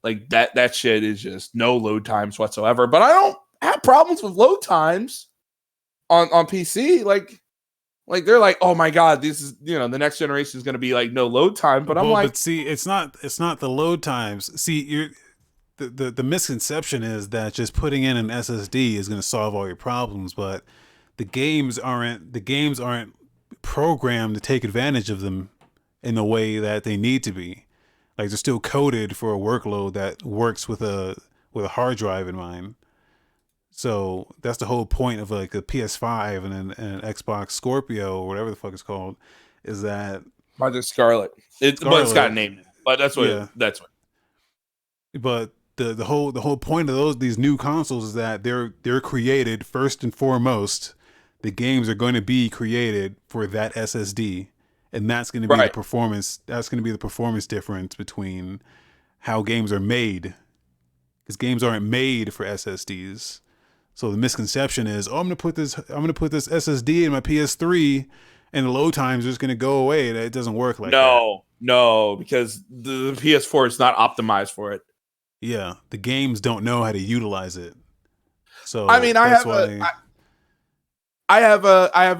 Like that shit is just no load times whatsoever. But I don't have problems with load times on PC. Like they're like, oh my god, this is the next generation is going to be like no load time. But I'm Well, like, but see, it's not the load times. See, the misconception is that just putting in an SSD is going to solve all your problems, but the games aren't programmed to take advantage of them in the way that they need to be. Like they're still coded for a workload that works with a hard drive in mind. So that's the whole point of like a PS5 and an Xbox Scorpio or whatever the fuck it's called, is that Project Scarlet. But it's got a name. But that's what. Yeah. That's what. But the whole point of these new consoles is that they're created first and foremost. The games are going to be created for that SSD, and that's going to be the performance. That's going to be the performance difference between how games are made, because games aren't made for SSDs. So the misconception is, I'm gonna put this SSD in my PS3, and the load times are just gonna go away. It doesn't work like that. No, because the PS4 is not optimized for it. Yeah, the games don't know how to utilize it. So I mean, I have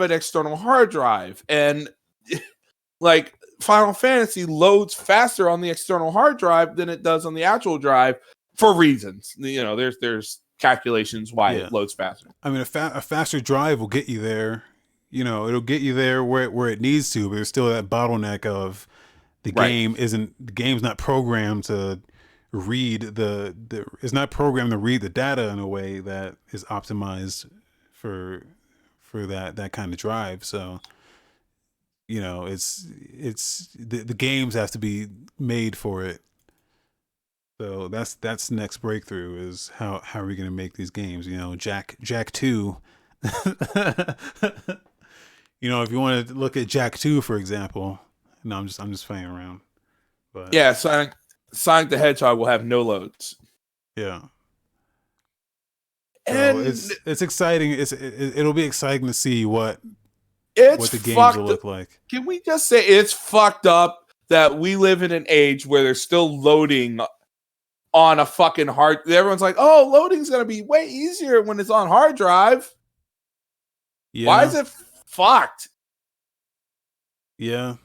an external hard drive, and like Final Fantasy loads faster on the external hard drive than it does on the actual drive for reasons. You know, there's calculations why it loads faster. I mean, a faster drive will get you there. You know, it'll get you there where it needs to, but there's still that bottleneck of the game's not programmed to read it's not programmed to read the data in a way that is optimized for that kind of drive. So, you know, it's the games have to be made for it. So that's the next breakthrough, is how are we going to make these games? You know, Jack 2. You know, if you want to look at Jack 2, for example. No, I'm just playing around. But yeah, Sonic the Hedgehog will have no loads. Yeah. And so it's exciting. It'll be exciting to see what the games will look like. Can we just say it's fucked up that we live in an age where they're still loading on a fucking hard. Everyone's like, "Oh, loading's gonna be way easier when it's on hard drive." Yeah. Why is it fucked? Yeah.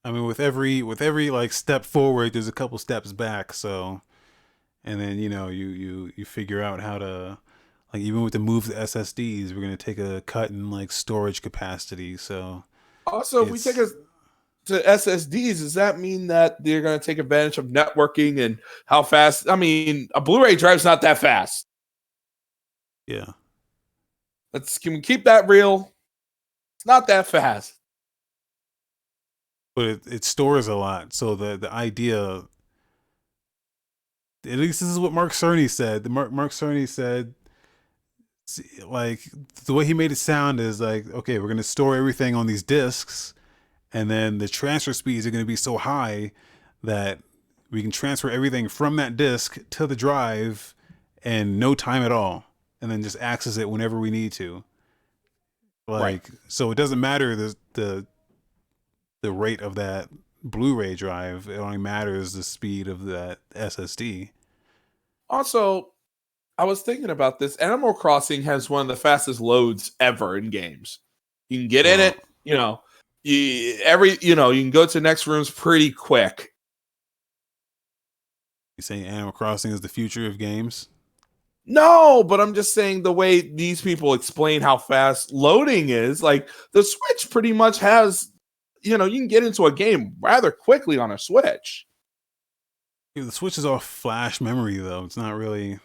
I mean, with every like step forward, there's a couple steps back. So, and then you know you figure out how to, like, even with the move to SSDs, we're gonna take a cut in like storage capacity. So also, if we take us to SSDs, does that mean that they're going to take advantage of networking and how fast? I mean, a Blu-ray drive's not that fast. Yeah. Can we keep that real? It's not that fast. But it stores a lot. So the idea, at least this is what Mark Cerny said. Mark Cerny said, like, the way he made it sound is like, okay, we're going to store everything on these disks, and then the transfer speeds are going to be so high that we can transfer everything from that disk to the drive in no time at all, and then just access it whenever we need to. Like, so it doesn't matter the rate of that Blu-ray drive. It only matters the speed of that SSD. Also, I was thinking about this. Animal Crossing has one of the fastest loads ever in games. You can get in it, you know. You can go to the next rooms pretty quick. You saying Animal Crossing is the future of games? No, but I'm just saying the way these people explain how fast loading is, like the Switch pretty much has, you can get into a game rather quickly on a Switch. Yeah, the Switch is all flash memory though. It's not really,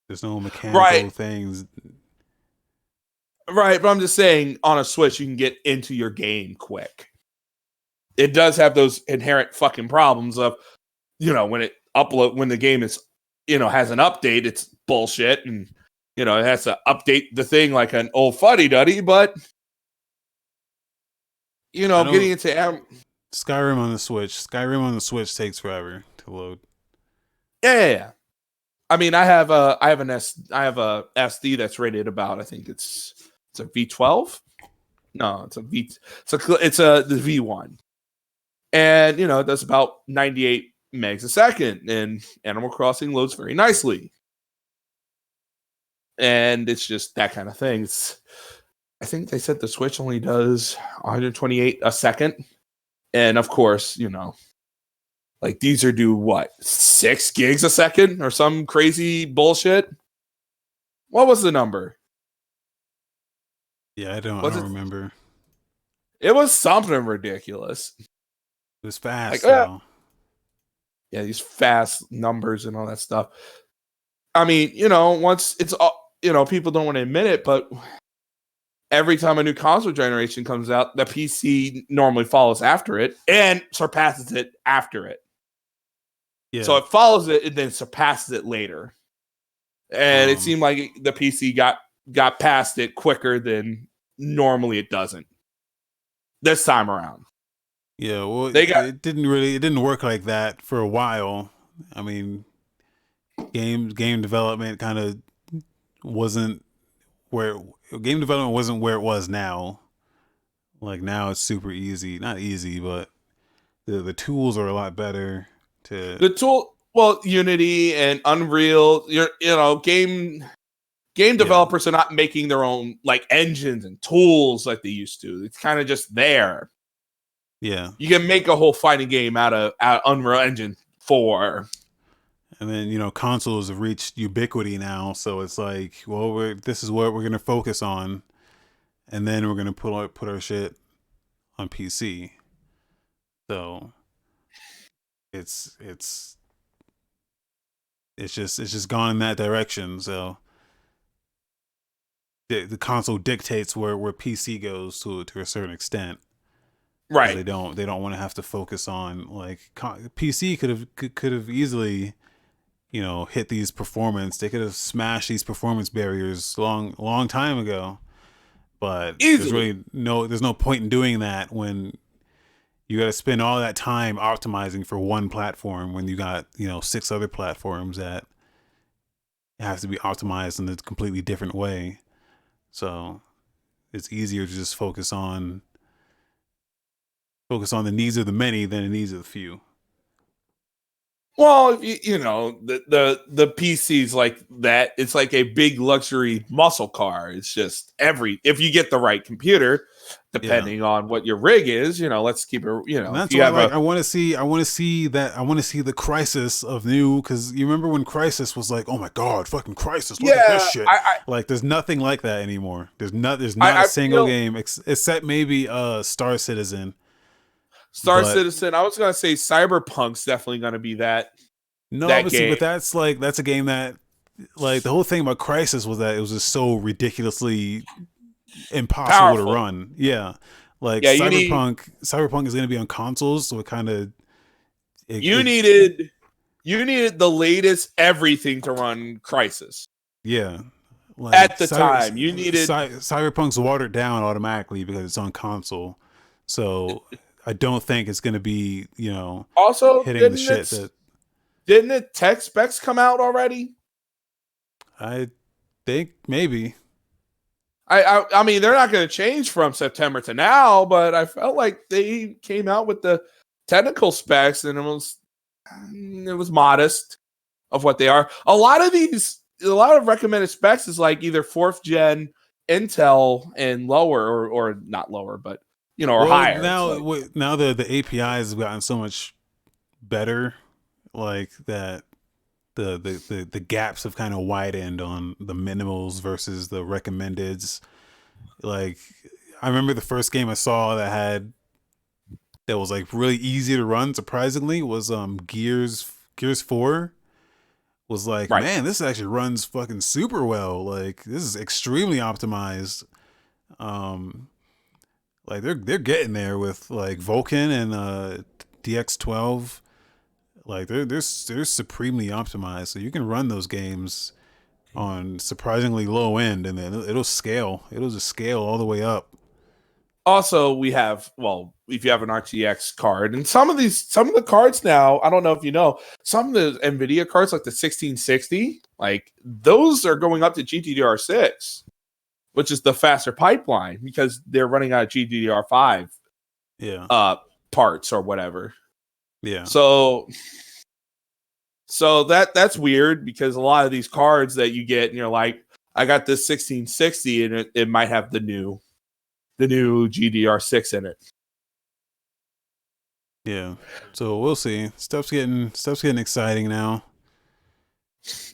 there's no mechanical things. Right, but I'm just saying on a Switch you can get into your game quick. It does have those inherent fucking problems of, when the game is, has an update, it's bullshit, and it has to update the thing like an old fuddy-duddy, but getting into Skyrim on the Switch takes forever to load. Yeah. I mean, I have a SD that's rated about, I think it's a V12. No, it's a the V1, and it does about 98 megs a second, and Animal Crossing loads very nicely, and it's just that kind of thing. I think they said the Switch only does 128 a second, and of course, like these are do what, 6 gigs a second or some crazy bullshit. What was the number? Yeah, I don't remember. It was something ridiculous. It was fast, Like, though. yeah, these fast numbers and all that stuff. I mean, once it's all, people don't want to admit it, but every time a new console generation comes out, the PC normally follows after it and surpasses it after it. Yeah. So it follows it and then surpasses it later. And it seemed like the PC got past it quicker than normally it doesn't this time around. Yeah, well, it didn't work like that for a while. I mean, game development kind of wasn't where game development wasn't where it was now. Like now it's super easy, not easy, but the tools are a lot better to the tool. Well, Unity and Unreal, game developers are not making their own like engines and tools like they used to. It's kind of just there. Yeah, you can make a whole fighting game out of Unreal Engine 4. And then consoles have reached ubiquity now, so it's like, well, this is what we're gonna focus on, and then we're gonna put our shit on PC. So it's just gone in that direction. So the console dictates where PC goes to a certain extent. Right. They don't want to have to focus on like PC could have easily hit these performance. They could have smashed these performance barriers long time ago. But Easily. there's no point in doing that when you got to spend all that time optimizing for one platform when you got 6 other platforms that have to be optimized in a completely different way. So it's easier to just focus on the needs of the many than the needs of the few. Well, the PC's like that. It's like a big luxury muscle car. It's just if you get the right computer, depending on what your rig is, let's keep it. And that's why I want to see the Crisis of new, because you remember when Crisis was like, oh my god, fucking Crisis, look at this shit. Like there's nothing like that anymore. There's not a single game except maybe Star Citizen. Citizen. I was gonna say Cyberpunk's definitely gonna be that. No, but that's a game that like the whole thing about Crisis was that it was just so ridiculously impossible to run. Yeah. Like Cyberpunk is gonna be on consoles, so it kind of you needed the latest everything to run Crisis. Yeah. Like at the time, you needed Cyberpunk's watered down automatically because it's on console. So I don't think it's going to be, also hitting the shit that. Didn't the tech specs come out already? I think maybe. I mean, they're not going to change from September to now, but I felt like they came out with the technical specs and it was modest of what they are. A lot of recommended specs is like either 4th gen Intel and lower or not lower, but or higher. Now the APIs have gotten so much better, like that the gaps have kind of widened on the minimals versus the recommendeds. Like I remember the first game I saw that was like really easy to run, surprisingly, was Gears 4. Was like, man, this actually runs fucking super well. Like this is extremely optimized. Like they're getting there with like Vulkan and DX12. Like they're supremely optimized, so you can run those games on surprisingly low end, and then it'll scale. It'll just scale all the way up. Also, we have if you have an RTX card, and some of the cards now, I don't know if you know, some of the NVIDIA cards like the 1660, like those are going up to GDDR6. Which is the faster pipeline because they're running out of GDDR5 parts or whatever. Yeah. So that's weird because a lot of these cards that you get and you're like, I got this 1660 and it might have the new GDDR6 in it. Yeah. So we'll see. Stuff's getting exciting now.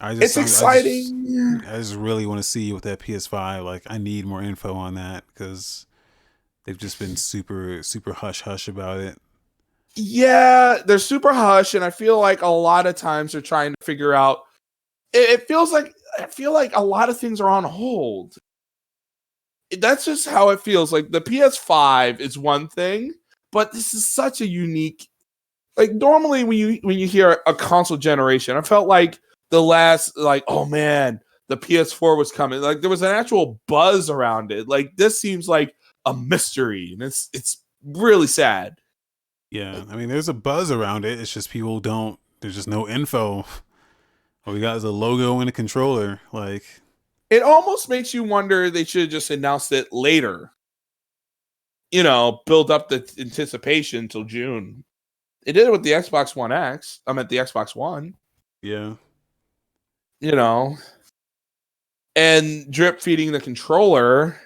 It's exciting. I just really want to see with that PS5. Like, I need more info on that because they've just been super hush hush about it. Yeah, they're super hush, and I feel like a lot of times they're trying to figure out. It feels like I feel like a lot of things are on hold. That's just how it feels. Like the PS5 is one thing, but this is such a unique. Like normally when you hear a console generation, I felt like the last oh man, the PS4 was coming. Like there was an actual buzz around it. Like this seems like a mystery, and it's really sad. Yeah, I mean, there's a buzz around it. It's just people don't. There's just no info. All we got is a logo and a controller. Like, It almost makes you wonder they should have just announced it later. Build up the anticipation until June. They did it with the Xbox One X. I'm at the Xbox One. yeah, You know, and drip feeding the controller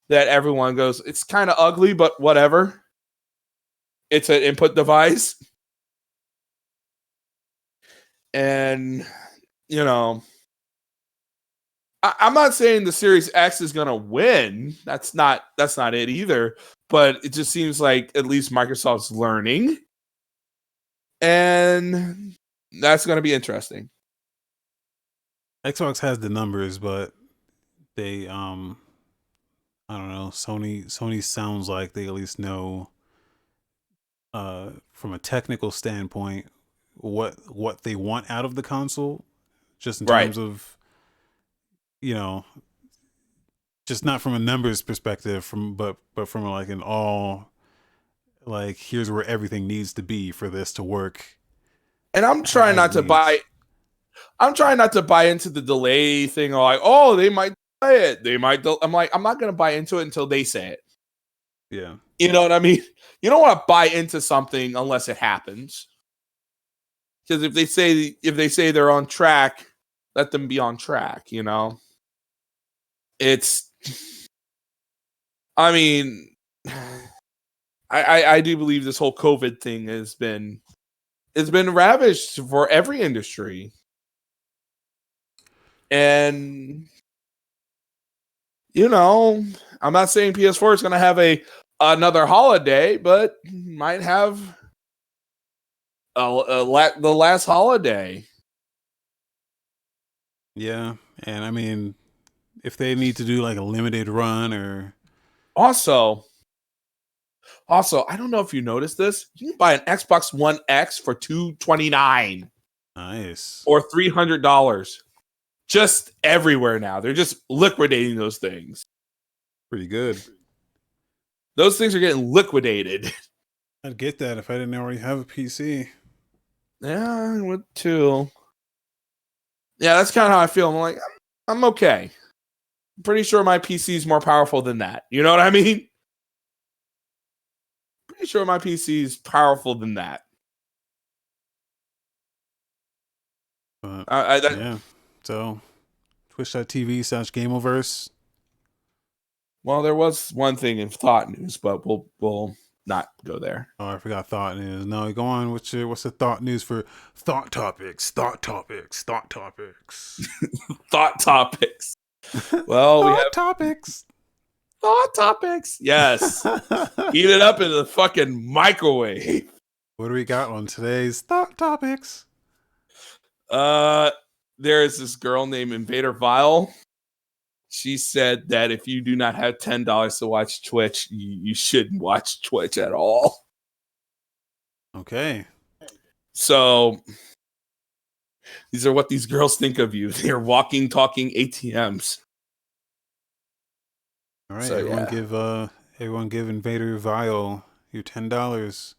that everyone goes, it's kind of ugly, but whatever. It's an input device. And, I'm not saying the Series X is going to win. That's not it either. But it just seems like at least Microsoft's learning. And that's going to be interesting. Xbox has the numbers, but they I don't know. Sony sounds like they at least know from a technical standpoint what they want out of the console, just in Right. terms of, you know, just not from a numbers perspective, but from like an all, like, here's where everything needs to be for this to work And I'm trying as not it to buy. needs. I'm trying not to buy into the delay thing. Or like, oh, they might delay it. They might. I'm like, I'm not going to buy into it until they say it. Yeah. You know what I mean? You don't want to buy into something unless it happens. Because if they say they're on track, let them be on track. It's. I mean, I do believe this whole COVID thing has been ravaged for every industry, and I'm not saying PS4 is going to have another holiday, but might have the last holiday. Yeah. And I mean, if they need to do like a limited run or Also, I don't know if you noticed this. You can buy an Xbox One X for $229 nice, or $300 just everywhere now. They're just liquidating those things. pretty good. Those things are getting liquidated. I'd get that if I didn't already have a PC. Yeah, I would too. Yeah, that's kind of how I feel. I'm like, I'm okay. I'm pretty sure my PC is more powerful than that. You know what I mean? Pretty sure my PC is powerful than that. But That yeah, so twitch.tv/Gameoverse. Well, there was one thing in Thot news, but we'll not go there. Oh, I forgot Thought news. No, go on. What's the Thought news for Thought topics? Thought topics. Thought topics. Thought topics. Well, we have topics. Thought topics. Yes. Heat it up in the fucking microwave. What do we got on today's Thought topics? There is this girl named Invader Vile. She said that if you do not have $10 to watch Twitch, you shouldn't watch Twitch at all. Okay. So these are what these girls think of you. They're walking, talking ATMs. All right. So, everyone give Invader Vile your $10.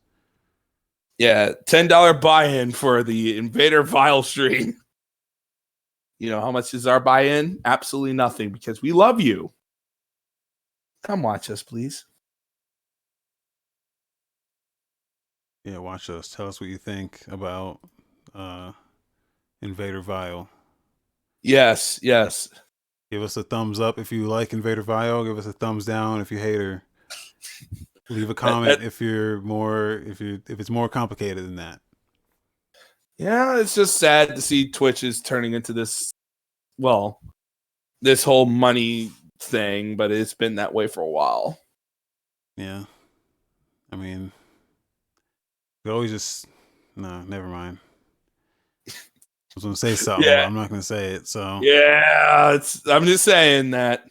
Yeah, $10 buy-in for the Invader Vile stream. You know how much is our buy-in? Absolutely nothing, because we love you. Come watch us, please. Yeah, watch us. Tell us what you think about Invader Vile. Yes. Give us a thumbs up if you like Invader Vile. Give us a thumbs down if you hate her. Leave a comment if it's more complicated than that. Yeah, it's just sad to see Twitch is turning into this whole money thing, but it's been that way for a while. Yeah. I mean, we always just no, never mind. I was gonna say something, but Yeah, I'm not gonna say it. So yeah. I'm just saying that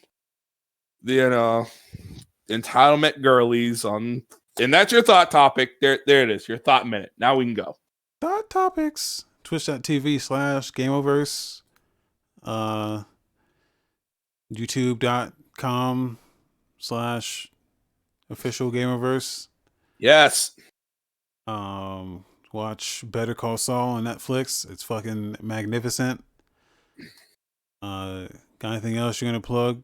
entitlement girlies on, and that's your thought topic. There it is. Your thought minute. Now we can go. Thought topics. Twitch.tv/Gameoverse. YouTube.com/official Gameoverse. Yes. Watch Better Call Saul on Netflix. It's fucking magnificent. Got anything else you're gonna plug?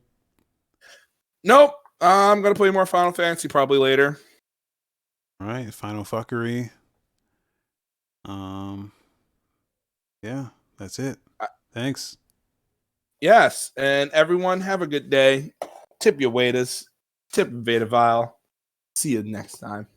Nope. I'm gonna play more Final Fantasy probably later. All right, final fuckery. Yeah, that's it. Thanks. Yes, and everyone have a good day. Tip your waiters. Tip Vita Vile. See you next time.